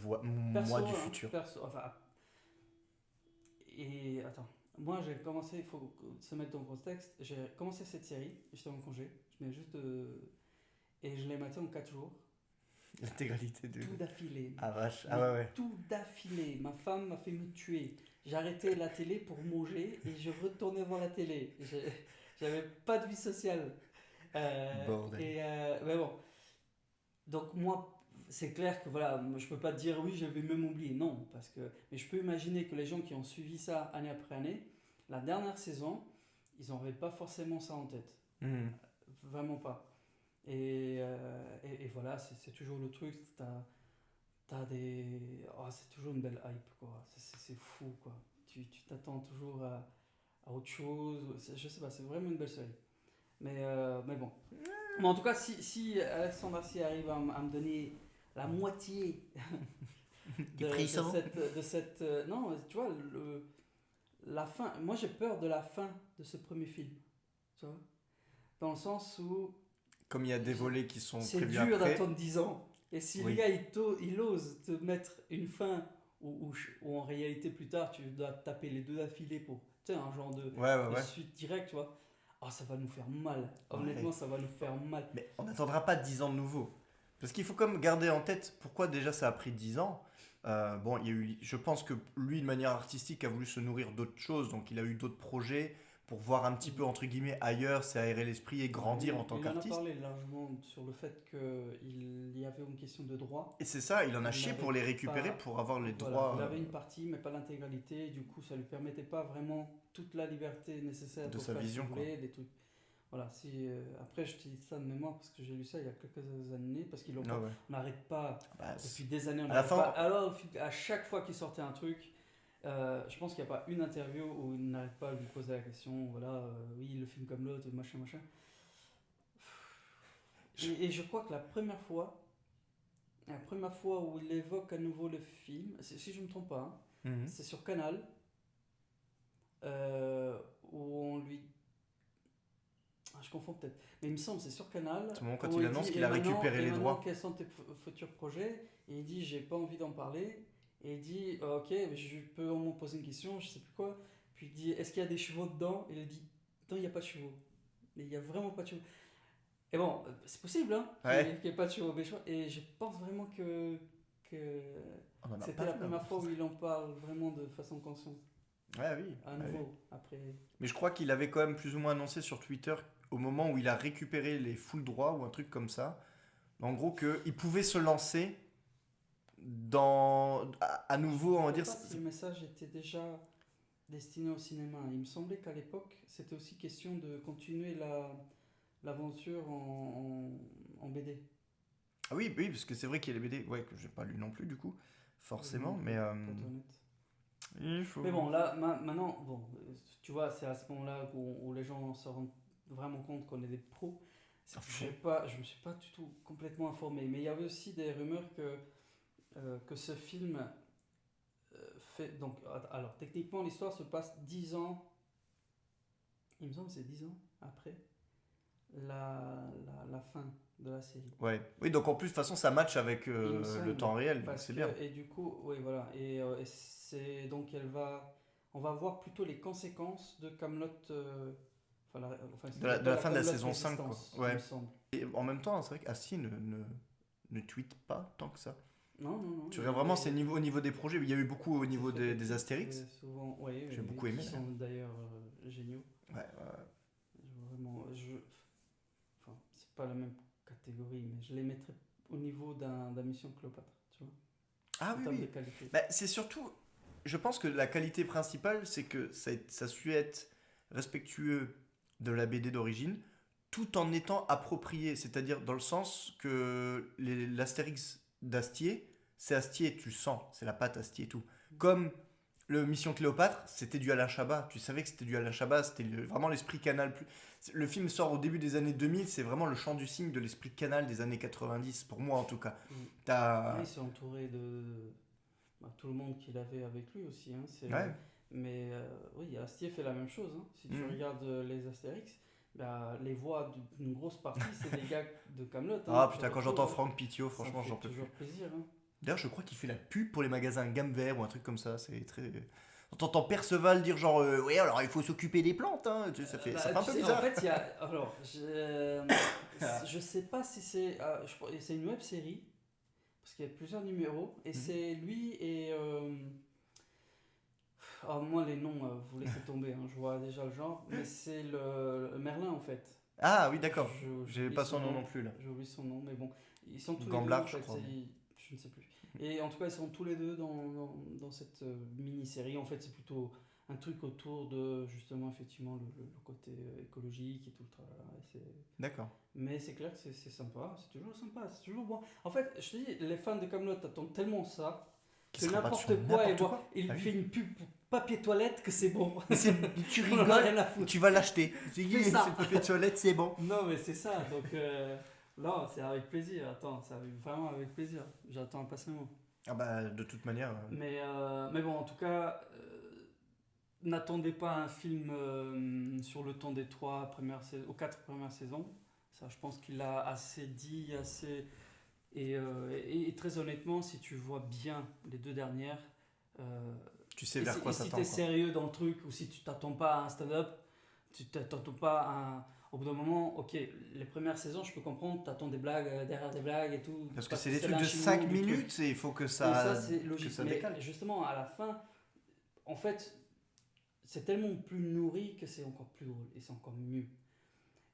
perso, moi du hein, futur. enfin, et attends, moi j'ai commencé, il faut se mettre dans le contexte, j'ai commencé cette série, j'étais en congé, je venais juste et je l'ai maté en 4 jours, L'intégralité de. tout d'affilée. Ah vache. Mais Ah ouais. tout d'affilée. Ma femme m'a fait me tuer. J'arrêtais la télé pour manger et je retournais voir la télé. J'avais pas de vie sociale. Bordel. Mais bon. Donc moi, c'est clair que voilà, moi, je peux pas te dire oui, j'avais même oublié. Non, parce que mais je peux imaginer que les gens qui ont suivi ça année après année, la dernière saison, ils n'avaient pas forcément ça en tête. Mhm. Vraiment pas. Et voilà, c'est toujours le truc. T'as des. Oh, c'est toujours une belle hype, quoi. C'est fou, quoi. tu t'attends toujours à autre chose. Je sais pas, c'est vraiment une belle série. Mais bon. Mais en tout cas, si Alexandre Astier arrive à me donner la moitié Des frissons. de cette non, tu vois, la fin. Moi, j'ai peur de la fin de ce premier film. Tu vois, dans le sens où Comme il y a des volets qui sont c'est prévus dur après. d'attendre 10 ans. Et si Oui. le gars il ose te mettre une fin où en réalité plus tard tu dois taper les deux d'affilée pour un genre de Ouais. suite directe, tu vois. Oh, ça va nous faire mal. Honnêtement, ça va nous faire mal. Mais on n'attendra pas 10 ans de nouveau. Parce qu'il faut comme garder en tête pourquoi déjà ça a pris 10 ans. Bon, il y a eu, je pense que lui, de manière artistique, a voulu se nourrir d'autres choses. Donc il a eu d'autres projets pour voir un petit peu, entre guillemets, ailleurs, s'aérer l'esprit et grandir en tant qu'artiste. Il en a parlé largement sur le fait qu'il y avait une question de droit. Et c'est ça, il en a Il chié n'avait pour les récupérer, pas- pour avoir les Voilà, droits il avait une partie, mais pas l'intégralité. Du coup, ça lui permettait pas vraiment toute la liberté nécessaire de pour sa faire vision, ce qu'il voulait, des trucs. Voilà, après, je te dis ça de mémoire parce que j'ai lu ça il y a quelques années, parce qu'ils Ah ouais. on n'arrête pas, Bah, depuis des années, on à la n'arrête fin- pas. Alors, à chaque fois qu'il sortait un truc, je pense qu'il n'y a pas une interview où il n'arrête pas de lui poser la question, voilà, oui, le film comme l'autre, machin. Et je crois que la première fois où il évoque à nouveau le film, si je ne me trompe pas, Mhm. c'est sur Canal, où on lui... Ah, je confonds peut-être, mais il me semble que c'est sur Canal. C'est le moment quand où il annonce dit, qu'il a récupéré les droits. Quels sont tes futurs projets? Et il dit, j'ai pas envie d'en parler. Et il dit, ok, mais je peux me poser une question, je sais plus quoi. Puis il dit, est-ce qu'il y a des chevaux dedans? Et il dit, non, il n'y a pas de chevaux. Mais il n'y a vraiment pas de chevaux. Et bon, c'est possible, hein, qu'il n'y ait pas de chevaux. Et je pense vraiment que On en a c'était pas la vu, première hein. fois où il en parle vraiment de façon consciente. Ouais, oui. À Ouais, nouveau, oui. après. Mais je crois qu'il avait quand même plus ou moins annoncé sur Twitter au moment où il a récupéré les full droits ou un truc comme ça. En gros, qu'il pouvait se lancer à nouveau, on va Je ne dire. sais pas si le message était déjà destiné au cinéma. Il me semblait qu'à l'époque, c'était aussi question de continuer l'aventure en BD. Ah oui, parce que c'est vrai qu'il y a les BD, ouais, que j'ai pas lu non plus du coup, forcément, mais. Pour être honnête. Il faut. Mais bon, là, maintenant, bon, tu vois, c'est à ce moment-là où les gens se rendent vraiment compte qu'on est des pros. Je me suis pas du tout complètement informé, mais il y avait aussi des rumeurs que ce film fait. Donc, alors, techniquement, l'histoire se passe 10 ans. Il me semble que c'est 10 ans après la fin de la série. Ouais. Oui, donc en plus, de toute façon, ça match avec Il me semble, le temps réel, donc c'est bien. Et du coup, oui, voilà. Et c'est donc on va voir plutôt les conséquences de Kaamelott. De la fin de la saison 5, quoi. Ouais. Il me semble. Et en même temps, c'est vrai qu'Astier ne tweete pas tant que ça. Non. Tu regardes vraiment, c'est au niveau des projets. Il y a eu beaucoup au niveau des Astérix. Souvent, ouais, J'ai beaucoup aimé. Qui sont d'ailleurs géniaux. Ouais. Vraiment, enfin, c'est pas la même catégorie, mais je les mettrais au niveau d'un Mission Cléopâtre, tu vois. Ah en oui, termes oui. de qualité. Bah, c'est surtout, je pense que la qualité principale, c'est que ça a su être respectueux de la BD d'origine, tout en étant approprié. C'est-à-dire dans le sens que l'Astérix d'Astier, c'est Astier, tu le sens, c'est la patte Astier et tout. Comme le Mission Cléopâtre, c'était du Alain Chabat. Tu savais que c'était du Alain Chabat, c'était vraiment l'esprit Canal+. Le film sort au début des années 2000, c'est vraiment le chant du cygne de l'esprit Canal des années 90, pour moi en tout cas. Il s'est entouré de tout le monde qu'il avait avec lui aussi. Hein, Ouais. Mais oui, Astier fait la même chose. Hein. Si tu regardes les Astérix, les voix d'une grosse partie, c'est des gars de Kaamelott. Ah putain, quand j'entends Franck Pitio, franchement, j'en peux plus. toujours plaisir. Hein. D'ailleurs, je crois qu'il fait la pub pour les magasins Gamme Vert ou un truc comme ça. C'est très. On t'entend Perceval dire genre ouais, alors il faut s'occuper des plantes. Hein. Ça fait un peu bizarre. En fait, il y a. Alors, je sais pas si c'est. C'est une web série. Parce qu'il y a plusieurs numéros. Et c'est lui et. Moi, les noms, vous laissez tomber. Hein, je vois déjà le genre. Mais c'est le Merlin en fait. Ah oui, d'accord. J'ai J'oublie pas son nom non plus là. J'ai oublié son nom, mais bon. Ils sont tous Gamblard, les deux. En je crois. Je ne sais plus. Et en tout cas, ils sont tous les deux dans cette mini-série. En fait, c'est plutôt un truc autour de justement, effectivement, le côté écologique et tout le travail. D'accord. Mais c'est clair que c'est sympa. C'est toujours sympa. C'est toujours bon. En fait, je te dis, les fans de Kaamelott attendent tellement ça que n'importe quoi, il Ah oui. fait une pub pour papier toilette, que c'est bon. Tu On en a rien rigoles, à foutre. tu vas l'acheter. C'est ça. C'est le papier de toilette, c'est bon. Non, mais c'est ça, donc non, c'est avec plaisir. Attends, c'est vraiment avec plaisir. J'attends impatiemment. Ah bah, de toute manière. Mais bon, en tout cas, n'attendez pas un film sur le temps des 4 premières saisons. Ça, je pense qu'il a assez dit, assez. Et très honnêtement, si tu vois bien les 2 dernières, Tu sais vers quoi si s'attendre. tu es sérieux dans le truc ou si tu t'attends pas à un stand-up, tu t'attends pas à un. Au bout d'un moment, ok, les premières saisons, je peux comprendre, t'attends des blagues derrière des blagues et tout. Parce que c'est des trucs de l'enchaînement 5 du truc. minutes et il faut que Et ça, ça, c'est que logique. ça Mais décale. justement, à la fin, en fait, c'est tellement plus nourri que c'est encore plus drôle et c'est encore mieux.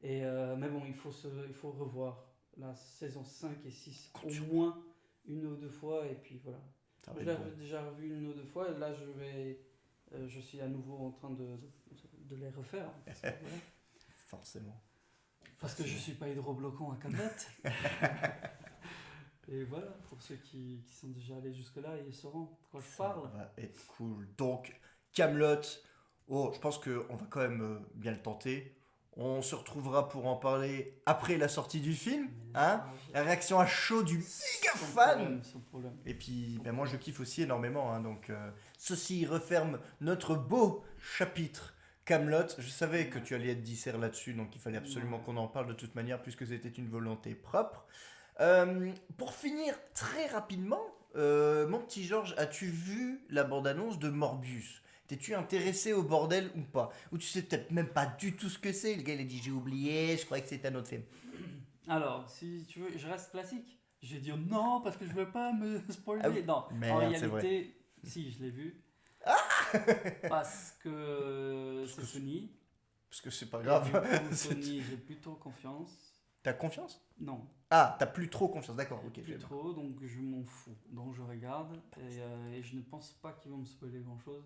Mais bon, il faut revoir la saison 5 et 6 au moins 1 ou 2 fois et puis voilà. Ça va Je être l'avais bon. déjà revu 1 ou 2 fois et là je suis à nouveau en train de les refaire. Parce que, voilà. Forcément. Parce que je suis pas hydrobloquant à 4 mètres. Et voilà, pour ceux qui sont déjà allés jusque-là, ils sauront de quoi je parle. Ça va être cool. Donc, Kaamelott, je pense qu'on va quand même bien le tenter. On se retrouvera pour en parler après la sortie du film. Hein, la réaction à chaud du méga fan. Sans problème. Et puis, ben moi je kiffe aussi énormément. Hein, donc, ceci referme notre beau chapitre Kaamelott. Je savais que tu allais être dissert là-dessus, donc il fallait absolument qu'on en parle de toute manière, puisque c'était une volonté propre. Pour finir très rapidement, mon petit Georges, as-tu vu la bande-annonce de Morbius? T'es-tu intéressé au bordel ou pas? Ou tu sais peut-être même pas du tout ce que c'est? Le gars il a dit j'ai oublié, je croyais que c'était un autre film. Alors, si tu veux, je reste classique. Je vais dire non parce que je veux pas me spoiler. Ah oui. Non, Merde, en c'est réalité, si, je l'ai vu. Parce que c'est Sony. Parce que c'est pas Et grave. du coup, Sony, j'ai plutôt confiance. T'as confiance? Non, Ah, t'as plus trop confiance, d'accord, ok. plus trop, donc je m'en fous. Donc je regarde et je ne pense pas qu'ils vont me spoiler grand chose.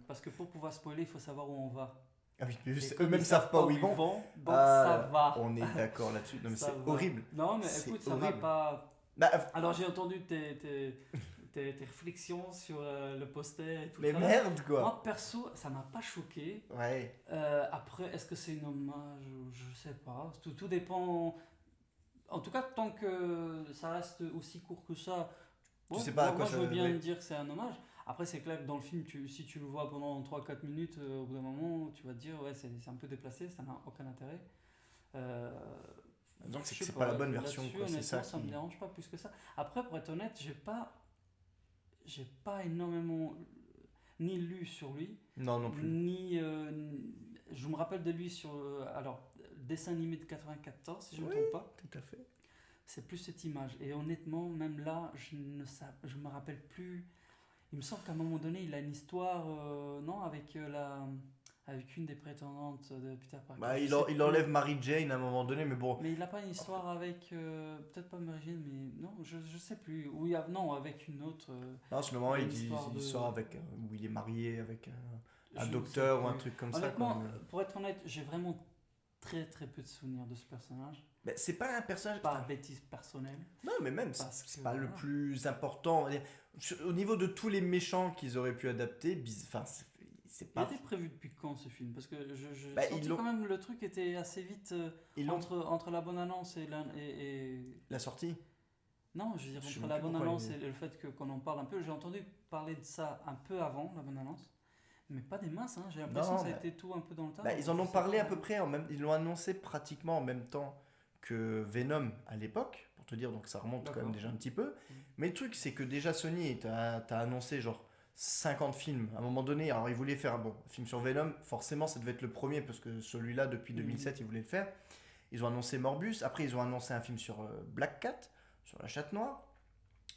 Parce que pour pouvoir spoiler, il faut savoir où on va. Ah oui, mais Et comme eux-mêmes ils savent pas où ils vont. donc Ah, ça va. On est d'accord là-dessus. Non, mais Ça c'est va. horrible. Non, mais C'est écoute, ça va horrible. pas. Bah, Alors j'ai entendu tes réflexions sur le poster et tout mais ça. merde quoi. Moi perso, ça m'a pas choqué. Ouais. Après, est-ce que c'est une hommage? Je sais pas. Tout dépend. En tout cas, tant que ça reste aussi court que ça, Tu bon, sais pas à quoi moi ça je veux bien ouais. dire que c'est un hommage. Après, c'est clair que dans le film, si tu le vois pendant 3-4 minutes, au bout d'un moment, tu vas te dire, ouais, c'est un peu déplacé, ça n'a aucun intérêt. Donc c'est Je que sais c'est pas la bonne version, là-dessus, quoi. C'est ça honnêtement, ça me qui. dérange pas plus que ça. Après, pour être honnête, j'ai pas énormément ni lu sur lui, Non, non plus. ni je me rappelle de lui sur alors dessin animé de 94 si je ne me Oui. trompe pas. Tout à fait. C'est plus cette image et honnêtement même là je me rappelle plus. Il me semble qu'à un moment donné il a une histoire non avec une des prétendantes de Peter Parker. Bah, Je il sais plus. enlève Mary Jane à un moment donné, mais bon. Mais il n'a pas une histoire avec peut-être pas Mary Jane mais non je sais plus ou non avec une autre. Non, c'est le moment où une il histoire de- sort avec. Où il est marié avec un je ne docteur sais ou un plus. truc comme ça. Honnêtement, Quoi. pour être honnête, j'ai vraiment très très peu de souvenirs de ce personnage. Mais c'est pas un personnage. Par bêtise personnelle. Non, mais même, Parce c'est que, pas le voilà. plus important. Au niveau de tous les méchants qu'ils auraient pu adapter, enfin, c'est Il pas. était prévu depuis quand ce film? Parce que je Bah, sentis ils l'ont- quand même le truc était assez vite Ils l'ont. entre la bonne annonce et... La sortie. Non, je veux dire, Je sais entre même la plus bonne pourquoi annonce il- et le fait qu'on en parle un peu. J'ai entendu parler de ça un peu avant la bonne annonce. Mais pas des masses, hein. J'ai l'impression Non, que ça a bah- été tout un peu dans le tas. Bah, ils en Je ont sais parlé pas. à peu près ils l'ont annoncé pratiquement en même temps que Venom à l'époque, pour te dire, donc ça remonte quand même D'accord. déjà un petit peu. Mais le truc, c'est que déjà Sony, t'as annoncé genre 50 films à un moment donné. Alors ils voulaient faire un film sur Venom, forcément ça devait être le premier parce que celui-là depuis 2007 ils voulaient le faire. Ils ont annoncé Morbius, après ils ont annoncé un film sur Black Cat, sur la chatte noire,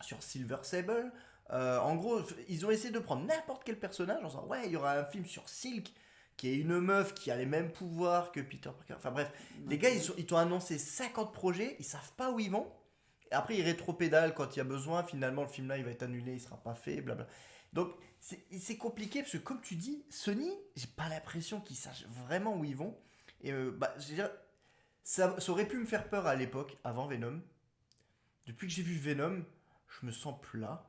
sur Silver Sable. En gros, ils ont essayé de prendre n'importe quel personnage en disant ouais, il y aura un film sur Silk, qui est une meuf qui a les mêmes pouvoirs que Peter Parker. Enfin bref, les gars, ils t'ont annoncé 50 projets, ils savent pas où ils vont. Et après, ils rétropédalent quand il y a besoin. Finalement, le film là, il va être annulé, il sera pas fait, blabla. Donc, c'est compliqué parce que, comme tu dis, Sony, j'ai pas l'impression qu'ils sachent vraiment où ils vont. Et je veux dire, ça aurait pu me faire peur à l'époque, avant Venom. Depuis que j'ai vu Venom, je me sens plat.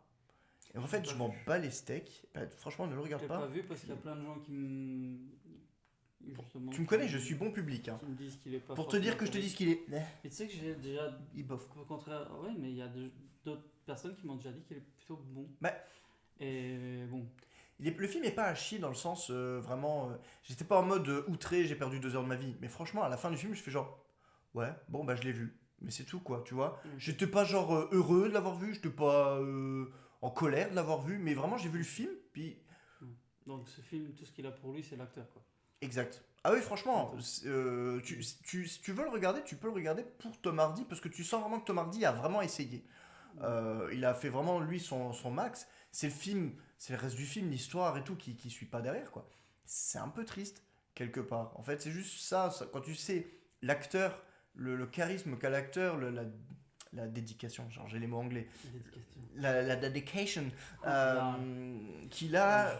Et en fait, je m'en bats les steaks. Bah, franchement, ne le Je regarde l'ai pas. pas vu parce qu'il y a plein de gens qui me. Justement, Tu me connais, je suis bon public. Hein. qui me disent qu'il est pas. Pour te dire que je te forcément dise qu'il est. Et tu sais que j'ai déjà. Il bof. Au contraire, ouais, mais il y a d'autres personnes qui m'ont déjà dit qu'il est plutôt bon. Bah. Et bon. Le film est pas à chier dans le sens vraiment. J'étais pas en mode outré, j'ai perdu 2 heures de ma vie. Mais franchement, à la fin du film, je fais genre. Ouais, bon, bah je l'ai vu. Mais c'est tout quoi, tu vois. J'étais pas genre heureux de l'avoir vu, j'étais pas en colère de l'avoir vu. Mais vraiment, j'ai vu le film, puis. Donc ce film, tout ce qu'il a pour lui, c'est l'acteur quoi. Exact. Ah oui, franchement, si tu veux le regarder, tu peux le regarder pour Tom Hardy, parce que tu sens vraiment que Tom Hardy a vraiment essayé. Il a fait vraiment, lui, son max. C'est le film, c'est le reste du film, l'histoire et tout, qui suit pas derrière, quoi. C'est un peu triste, quelque part. En fait, c'est juste ça, quand tu sais, l'acteur, le charisme qu'a l'acteur, la dédication, genre j'ai les mots anglais, la dedication qu'il a...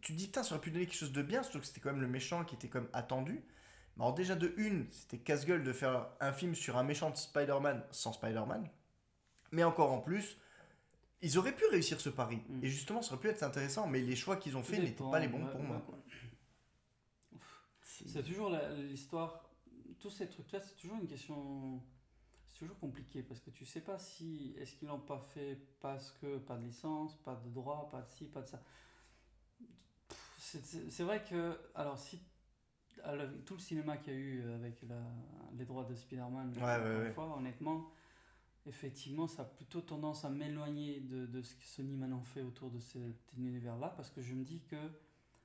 Tu te dis, putain, ça aurait pu donner quelque chose de bien, surtout que c'était quand même le méchant qui était quand même attendu. Mais alors déjà de une, c'était casse-gueule de faire un film sur un méchant de Spider-Man sans Spider-Man. Mais encore en plus, ils auraient pu réussir ce pari. Et justement, ça aurait pu être intéressant, mais les choix qu'ils ont faits n'étaient pas les bons pour moi. Quoi. C'est toujours l'histoire, tous ces trucs-là, c'est toujours une question... C'est toujours compliqué, parce que tu sais pas si... Est-ce qu'ils l'ont pas fait parce que pas de licence, pas de droit, pas de ci, pas de ça. C'est vrai que, alors si tout le cinéma qu'il y a eu avec les droits de Spider-Man, fois, honnêtement, effectivement, ça a plutôt tendance à m'éloigner de ce que Sony maintenant fait autour de cet univers-là, parce que je me dis que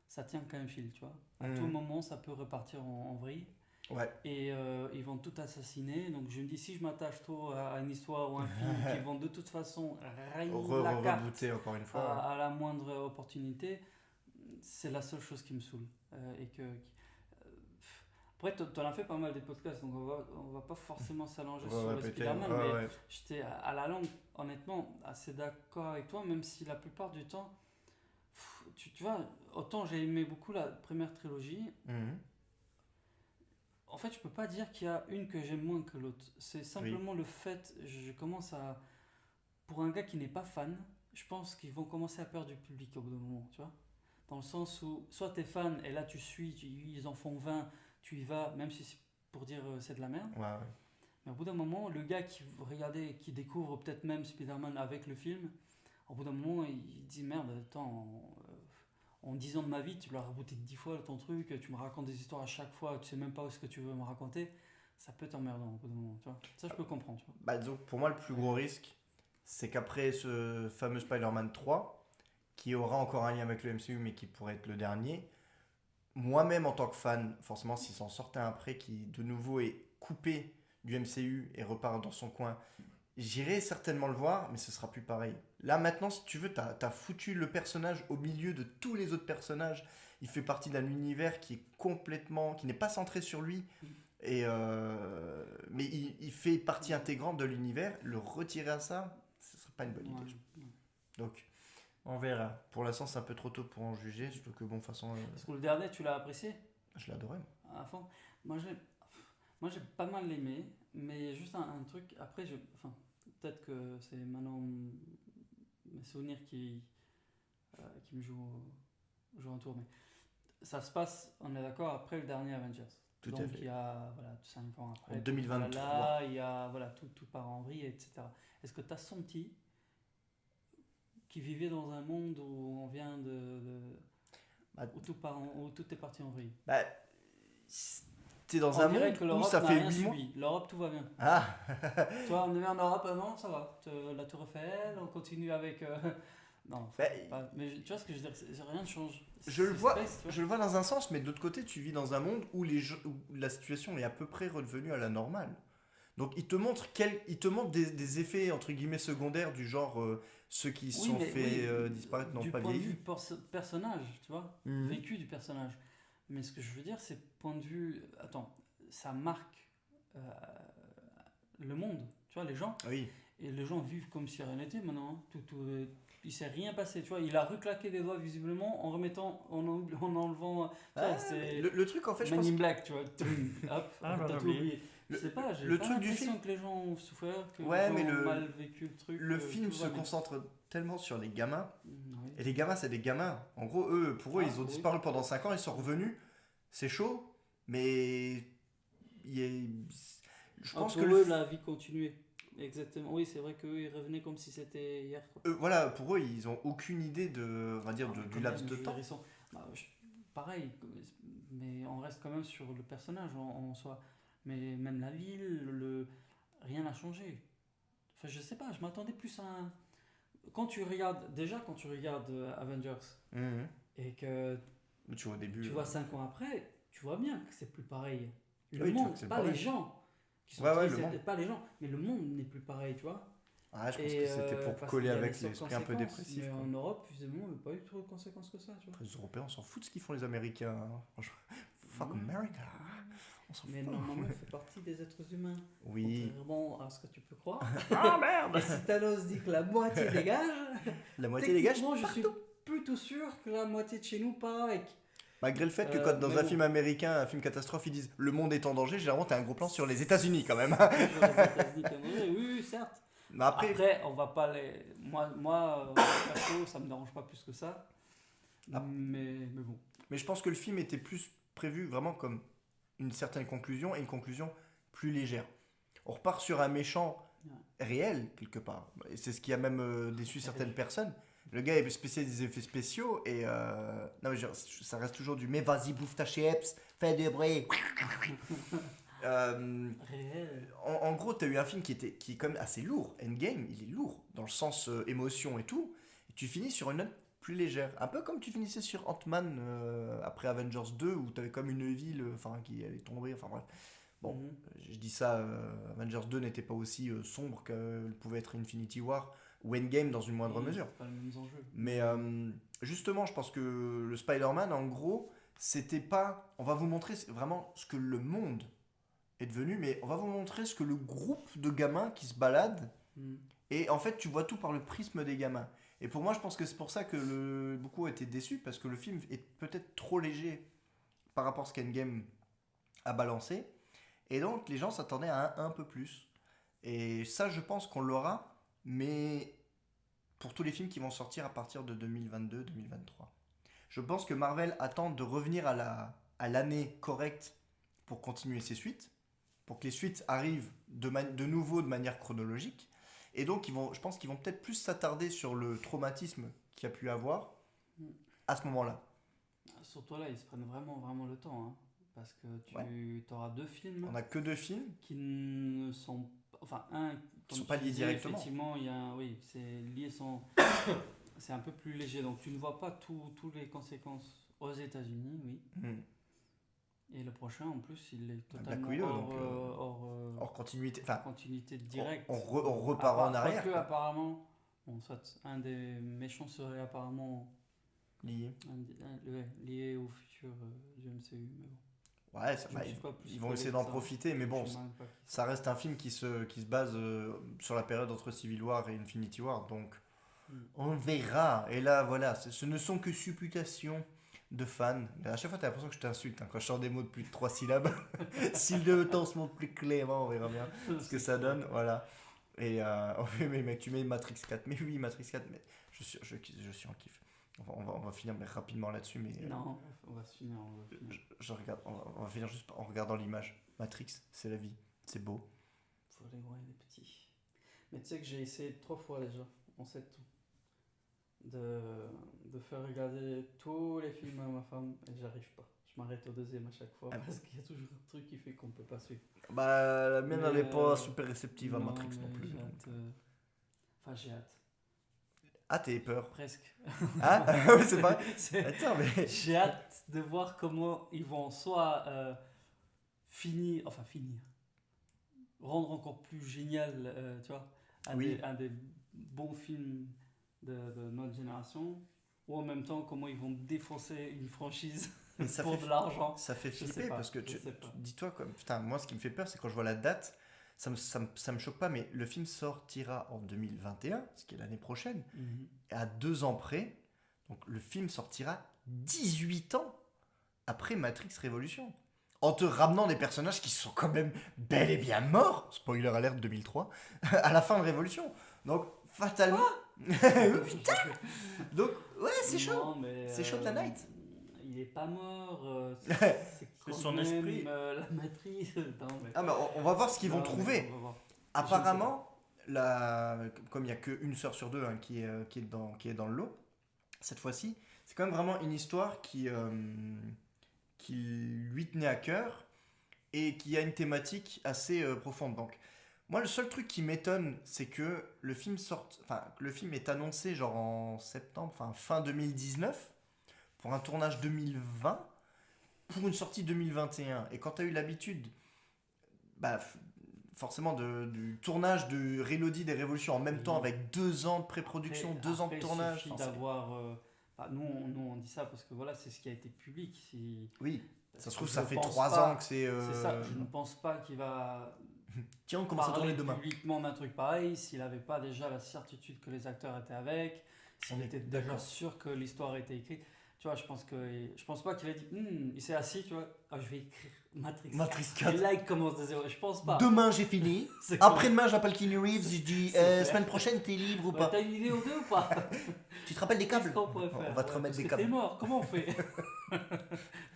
ça tient qu'à un fil, tu vois. À tout moment, ça peut repartir en vrille. Ouais. Et ils vont tout assassiner, donc je me dis, si je m'attache trop à une histoire ou un film qui vont de toute façon rayer la carte encore une fois, à la moindre opportunité, c'est la seule chose qui me saoule. Après, tu en as fait pas mal des podcasts, donc on va pas forcément s'allonger sur le Spider-Man, mais j'étais à la longue, honnêtement, assez d'accord avec toi, même si la plupart du temps, tu vois, autant j'ai aimé beaucoup la première trilogie, en fait, je peux pas dire qu'il y a une que j'aime moins que l'autre. C'est simplement le fait, je commence à... Pour un gars qui n'est pas fan, je pense qu'ils vont commencer à perdre du public au bout d'un moment, tu vois. Dans le sens où, soit t'es fan et là tu suis, ils en font 20, tu y vas, même si c'est pour dire c'est de la merde. Ouais. Mais au bout d'un moment, le gars qui regardait, qui découvre peut-être même Spider-Man avec le film, au bout d'un moment, il dit merde, attends, en 10 ans de ma vie, tu l'as rebooté 10 fois ton truc, tu me racontes des histoires à chaque fois, tu sais même pas ce que tu veux me raconter, ça peut t'emmerder au bout d'un moment, tu vois. Ça, je peux comprendre, tu vois. Bah, donc, pour moi, le plus gros risque, c'est qu'après ce fameux Spider-Man 3, qui aura encore un lien avec le MCU, mais qui pourrait être le dernier, moi-même en tant que fan, forcément, s'ils s'en sortent un après qui, de nouveau, est coupé du MCU et repart dans son coin, j'irai certainement le voir, mais ce sera plus pareil. Là, maintenant, si tu veux, t'as foutu le personnage au milieu de tous les autres personnages. Il fait partie d'un univers qui est complètement... qui n'est pas centré sur lui. Et mais il fait partie intégrante de l'univers. Le retirer à ça, ce serait pas une bonne idée. Donc, on verra. Pour l'instant, c'est un peu trop tôt pour en juger. Surtout que, bon, de toute façon... Parce que le dernier, tu l'as apprécié ? Je l'adorais. À fond. Moi, j'ai pas mal aimé, mais juste un truc. Après, peut-être que c'est maintenant mes souvenirs qui me jouent un tour, mais ça se passe, on est d'accord, après le dernier Avengers. Tout à fait. Donc il y a 5 ans après. En 2023. Là, il y a tout part en vrille, etc. Est-ce que tu as senti qu'il vivait dans un monde où on vient où tout est parti en vrille? T'es dans un monde où ça fait 8 mois. L'Europe, tout va bien. Ah. Toi, on est en Europe, non, ça va. La Tour Eiffel, on continue avec... Non, mais tu vois ce que je veux dire, rien ne change. Je le vois dans un sens, mais de l'autre côté, tu vis dans un monde où la situation est à peu près redevenue à la normale. Donc, il te montre des effets, entre guillemets, secondaires, du genre ceux qui sont fait disparaître n'ont pas vieilli. Du point de vue personnage, tu vois, vécu du personnage. Mais ce que je veux dire, c'est point de vue... Attends, ça marque le monde, tu vois, les gens. Oui. Et les gens vivent comme si rien n'était maintenant. Il s'est rien passé, tu vois. Il a reclaqué des doigts visiblement en enlevant... Le truc, en fait, je pense... Man in Black, tu vois. Hop, t'as tout oublié. Je sais pas, j'ai le pas truc du l'impression film- que les gens ont souffert, que Ouais, les mais gens ont le- mal vécu le truc. Le film tout se va bien. concentre tellement sur les gamins. Oui. Et les gamins, c'est des gamins. En gros, pour eux, Ah, ils ont oui. disparu pendant 5 ans, ils sont revenus. C'est chaud, mais il est- je pense que pour le eux, la vie continuait. Exactement. Oui, c'est vrai qu'eux, ils revenaient comme si c'était hier. Quoi. voilà, pour eux, ils ont aucune idée de, on va dire, Ah, mais du quand laps même, de je veux temps. dire, ils sont- pareil, mais on reste quand même sur le personnage en soi. Mais même la ville, rien n'a changé. Enfin, je sais pas, je m'attendais plus à un... Quand tu regardes Avengers Mhm. et que Tu vois au début. tu vois 5 ans après, tu vois bien que c'est plus pareil. Le Oui, tu vois monde, que c'est pas pareil. les gens. Qui sont Ouais, tristes, le monde. pas les gens, mais le monde n'est plus pareil, tu vois. Ah, je pense Et, que c'était pour parce coller qu'il y a avec des l'esprit un peu conséquences, dépressif. Mais quoi. en Europe, visiblement, il n'y a pas eu trop de conséquences que ça, tu vois. Les Européens, on s'en fout de ce qu'ils font les Américains. Hein. Franchement, fuck Ouais. America. On s'en Mais fout. normalement, on fait partie des êtres humains. Oui. Contrairement à ce que tu peux croire. Ah merde. Et si Thanos dit que la moitié dégage, La moitié des gars, techniquement, je suis plutôt sûr que la moitié de chez nous part avec. malgré le fait que quand dans mais un bon. film américain, un film catastrophe, ils disent le monde est en danger, généralement t'as un gros plan sur les États-Unis quand même. Sur les États-Unis, Canada, oui, certes. Mais après, on va pas les. Moi perso, ça me dérange pas plus que ça. Ah. Mais bon. mais je pense que le film était plus prévu vraiment comme une certaine conclusion et une conclusion plus légère. On repart sur un méchant réel quelque part. Et c'est ce qui a même déçu certaines personnes. Le gars est spécialiste des effets spéciaux et non mais ça reste toujours du mais vas-y bouffe ta chips, fais des bruits. Réel. En gros, t'as eu un film qui est quand même assez lourd. Endgame, il est lourd dans le sens émotion et tout. Et tu finis sur une note plus légère. Un peu comme tu finissais sur Ant-Man après Avengers 2 où t'avais comme une ville qui allait tomber. Enfin bref. Bon, Mhm. je dis ça, Avengers 2 n'était pas aussi sombre que pouvait être Infinity War ou Endgame dans une moindre Oui, mesure. c'est pas les mêmes enjeux. Mais justement, je pense que le Spider-Man, en gros, c'était pas. On va vous montrer vraiment ce que le monde est devenu, mais on va vous montrer ce que le groupe de gamins qui se baladent. Mhm. Et en fait, tu vois tout par le prisme des gamins. Et pour moi, je pense que c'est pour ça que beaucoup ont été déçus, parce que le film est peut-être trop léger par rapport à ce qu'Endgame a balancé. Et donc, les gens s'attendaient à un peu plus. Et ça, je pense qu'on l'aura, mais pour tous les films qui vont sortir à partir de 2022-2023. Je pense que Marvel attend de revenir à l'année correcte pour continuer ses suites, pour que les suites arrivent de nouveau de manière chronologique. Et donc, je pense qu'ils vont peut-être plus s'attarder sur le traumatisme qu'il y a pu avoir à ce moment-là. Surtout là, ils se prennent vraiment, vraiment le temps. Hein, parce que tu auras 2 films On n'a que 2 films. qui ne sont. Enfin, un. Qui sont pas liés directement. Effectivement, oui, c'est lié sans. C'est un peu plus léger. Donc, tu ne vois pas toutes les conséquences aux États-Unis, oui. Hmm. Et le prochain, en plus, il est Black totalement Widow, hors continuité. Enfin, continuité directe. on repart en arrière. Que quoi. apparemment, soit un des méchants serait apparemment Lié. lié au futur du MCU. Mais bon. Ouais, Je me suis pas plus ils vont spoilé essayer que d'en ça. profiter, mais bon, Je sais même pas qui c'est. ça reste un film qui se base sur la période entre Civil War et Infinity War, donc on verra. Et là, voilà, ce ne sont que supputations de fans. À chaque fois, t'as l'impression que je t'insulte quand je sors des mots de plus de 3 syllabes. Si le temps se montre plus clairement, on verra bien ce que ça donne. Voilà. Et mais mec, tu mets Matrix 4. Mais oui, Matrix 4, mais je suis en kiff. On va finir mais rapidement là-dessus, mais Non, on va se finir. je regarde, on va finir juste en regardant l'image. Matrix, c'est la vie, c'est beau. Faut les gros et les petits. Mais tu sais que j'ai essayé 3 fois déjà, on sait tout, de faire regarder tous les films à ma femme et j'arrive pas. Je m'arrête au 2e à chaque fois parce qu'il y a toujours un truc qui fait qu'on peut pas suivre. Bah, la mienne, elle Mais, est pas super réceptive à non, Matrix non mais plus. j'ai donc. hâte, Enfin, j'ai hâte. Ah, t'as peur. Presque. Ah, oui, c'est pas. Attends, mais. J'ai hâte de voir comment ils vont soit finir, rendre encore plus génial, tu vois, un des bons films de notre génération, ou en même temps comment ils vont défoncer une franchise Mais ça pour fait- de l'argent. Ça fait Je sais flipper pas, parce que je sais pas. dis-toi comme putain moi ce qui me fait peur c'est quand je vois la date ça me choque pas mais le film sortira en 2021 ce qui est l'année prochaine Mhm. et à 2 ans près donc le film sortira 18 ans après Matrix Révolution en te ramenant des personnages qui sont quand même bel et bien morts, spoiler alert 2003, à la fin de Révolution. Donc, fatalement... Putain. Donc, ouais, c'est chaud. Non, mais, C'est chaud de la night. Il est pas mort. C'est quand son même, esprit. la matrice. Non, mais... Ah, mais on va voir ce qu'ils vont Non, mais trouver. on va voir. Apparemment, comme il n'y a qu'une sœur sur deux qui est dans le lot, cette fois-ci, c'est quand même vraiment une histoire qui lui tenait à cœur et qui a une thématique assez profonde. Donc, moi, le seul truc qui m'étonne, c'est que le film est annoncé genre en septembre, fin 2019, pour un tournage 2020, pour une sortie 2021. Et quand tu as eu l'habitude, forcément, du tournage de Reloaded des Révolutions en même temps, avec 2 ans de pré-production, Après, 2 ans de tournage. Il suffit d'avoir. Nous, on dit ça parce que voilà, c'est ce qui a été public. Oui, ça se trouve, Je ça fait pense 3 pas- ans que c'est. C'est ça, je ne pense pas qu'il va Tiens, on commence à tourner parler demain. publiquement d'un truc pareil s'il n'avait pas déjà la certitude que les acteurs étaient avec, s'il On est était déjà d'accord. sûr que l'histoire était écrite. Tu vois, je pense pas qu'il a dit, il s'est assis, tu vois, je vais écrire Matrix. Matrix Et 4. là, il commence de zéro. Je pense pas. Demain, j'ai fini. C'est comme- Après-demain, j'appelle Keanu Reeves. Je dis C'est clair. semaine prochaine, t'es libre ou Ouais, pas? T'as une idée ou deux ou pas? Tu te rappelles des câbles? Qu'est-ce qu'on pourrait faire? On va te Ouais, remettre parce des que câbles. T'es mort, comment on fait?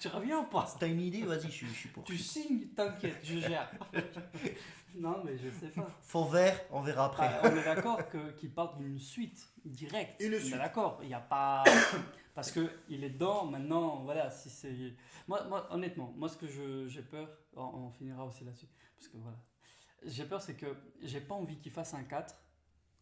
Tu reviens ou pas? Si t'as une idée, vas-y, je suis pour. Tu signes, t'inquiète, je gère. Non, mais je sais pas. Fond vert, on verra après. On est d'accord qu'il parle d'une suite directe. Une On est suite. d'accord. Il n'y a pas. Parce qu'il est dedans maintenant. Voilà, si c'est. Moi, honnêtement, moi, ce que j'ai peur, on finira aussi là-dessus. Parce que voilà. J'ai peur, c'est que j'ai pas envie qu'ils fassent un 4,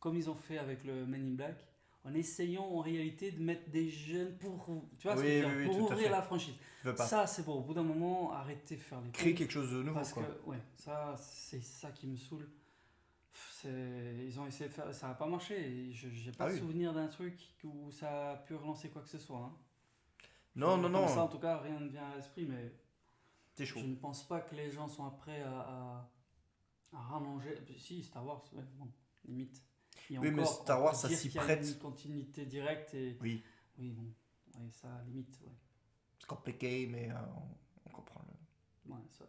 comme ils ont fait avec le Men in Black, en essayant en réalité de mettre des jeunes pour. Tu vois ce que je veux dire, pour tout à ouvrir fait. la franchise. Je veux pas. Ça, c'est bon. Au bout d'un moment, arrêtez de faire les Créer cons. quelque chose de nouveau, Parce quoi. que, ouais, ça, c'est ça qui me saoule. Ils ont essayé de faire, ça n'a pas marché. Et j'ai pas Ah de oui. souvenir d'un truc où ça a pu relancer quoi que ce soit. Hein. Non, Comme ça, en tout cas, rien ne vient à l'esprit, mais t'es chaud. je ne pense pas que les gens sont prêts à rallonger. Si, Star Wars, ouais, bon, limite. Et Oui, mais encore, Star on Wars, peut ça dire s'y qu'il y a prête. une continuité directe et. Oui, Oui, bon, ouais, ça, limite, ouais. c'est compliqué, mais on comprend. Ouais, soit.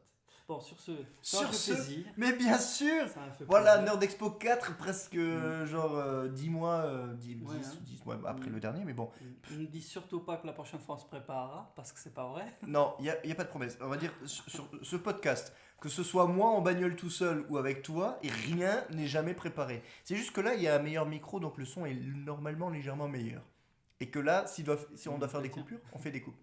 Bon, sur ce, Sur ça m'a fait ce, plaisir. Mais bien sûr. Ça m'a fait Voilà, plaisir. Nerd Expo 4, presque genre 10 mois, 10 Ouais, hein. 10 mois après Mm. le dernier, mais bon. Ne dis surtout pas que la prochaine fois on se préparera, parce que c'est pas vrai. Non, il n'y a pas de promesse. On va dire, sur ce podcast, que ce soit moi en bagnole tout seul ou avec toi, et rien n'est jamais préparé. C'est juste que là, il y a un meilleur micro, donc le son est normalement légèrement meilleur. Et que là, si on doit faire des Tiens. coupures, on fait des coupes.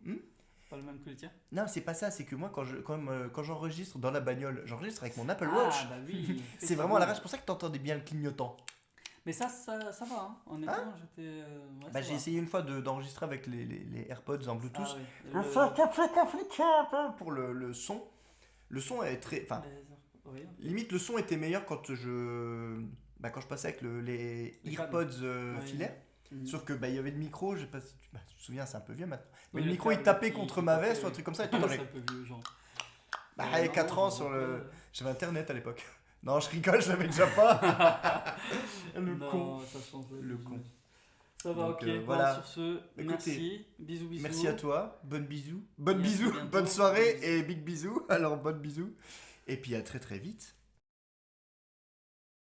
Pas le même que le tien. Non, c'est pas ça, c'est que moi, quand j'enregistre dans la bagnole, j'enregistre avec mon Apple Ah, Watch. bah oui. C'est vraiment à l'arrache, c'est pour ça que t'entendais bien le clignotant. Mais ça va, hein. Honnêtement, j'étais. Ouais, Bah, ça j'ai va. essayé une fois d'enregistrer avec les AirPods en Bluetooth. Ah, oui. C'est très compliqué un peu pour le son. Le son est très. Enfin, Oui. limite, le son était meilleur quand quand je passais avec les Les AirPods Ouais. filaires. Mhm. Sauf que il y avait le micro, je sais pas si tu te souviens, c'est un peu vieux maintenant. Mais Oui, le micro il câble tapait qui- contre qui ma tapait, veste ou un oui. truc comme ça et C'est t'entendais. un peu vieux, genre. Bah, Mais il y a 4 ans je sur vois le. pas. J'avais internet à l'époque. Non, je rigole, je l'avais déjà pas. Le Non, con. ça se sent Le con. Ça va, Donc, ok. Bon, voilà. sur ce, Écoutez, merci. Bisous, bisous. Merci à toi, bonne bisou. Et à Bonne bisou, bientôt. bonne soirée et big bisous. Alors, bonne bisou. Et puis à très très vite.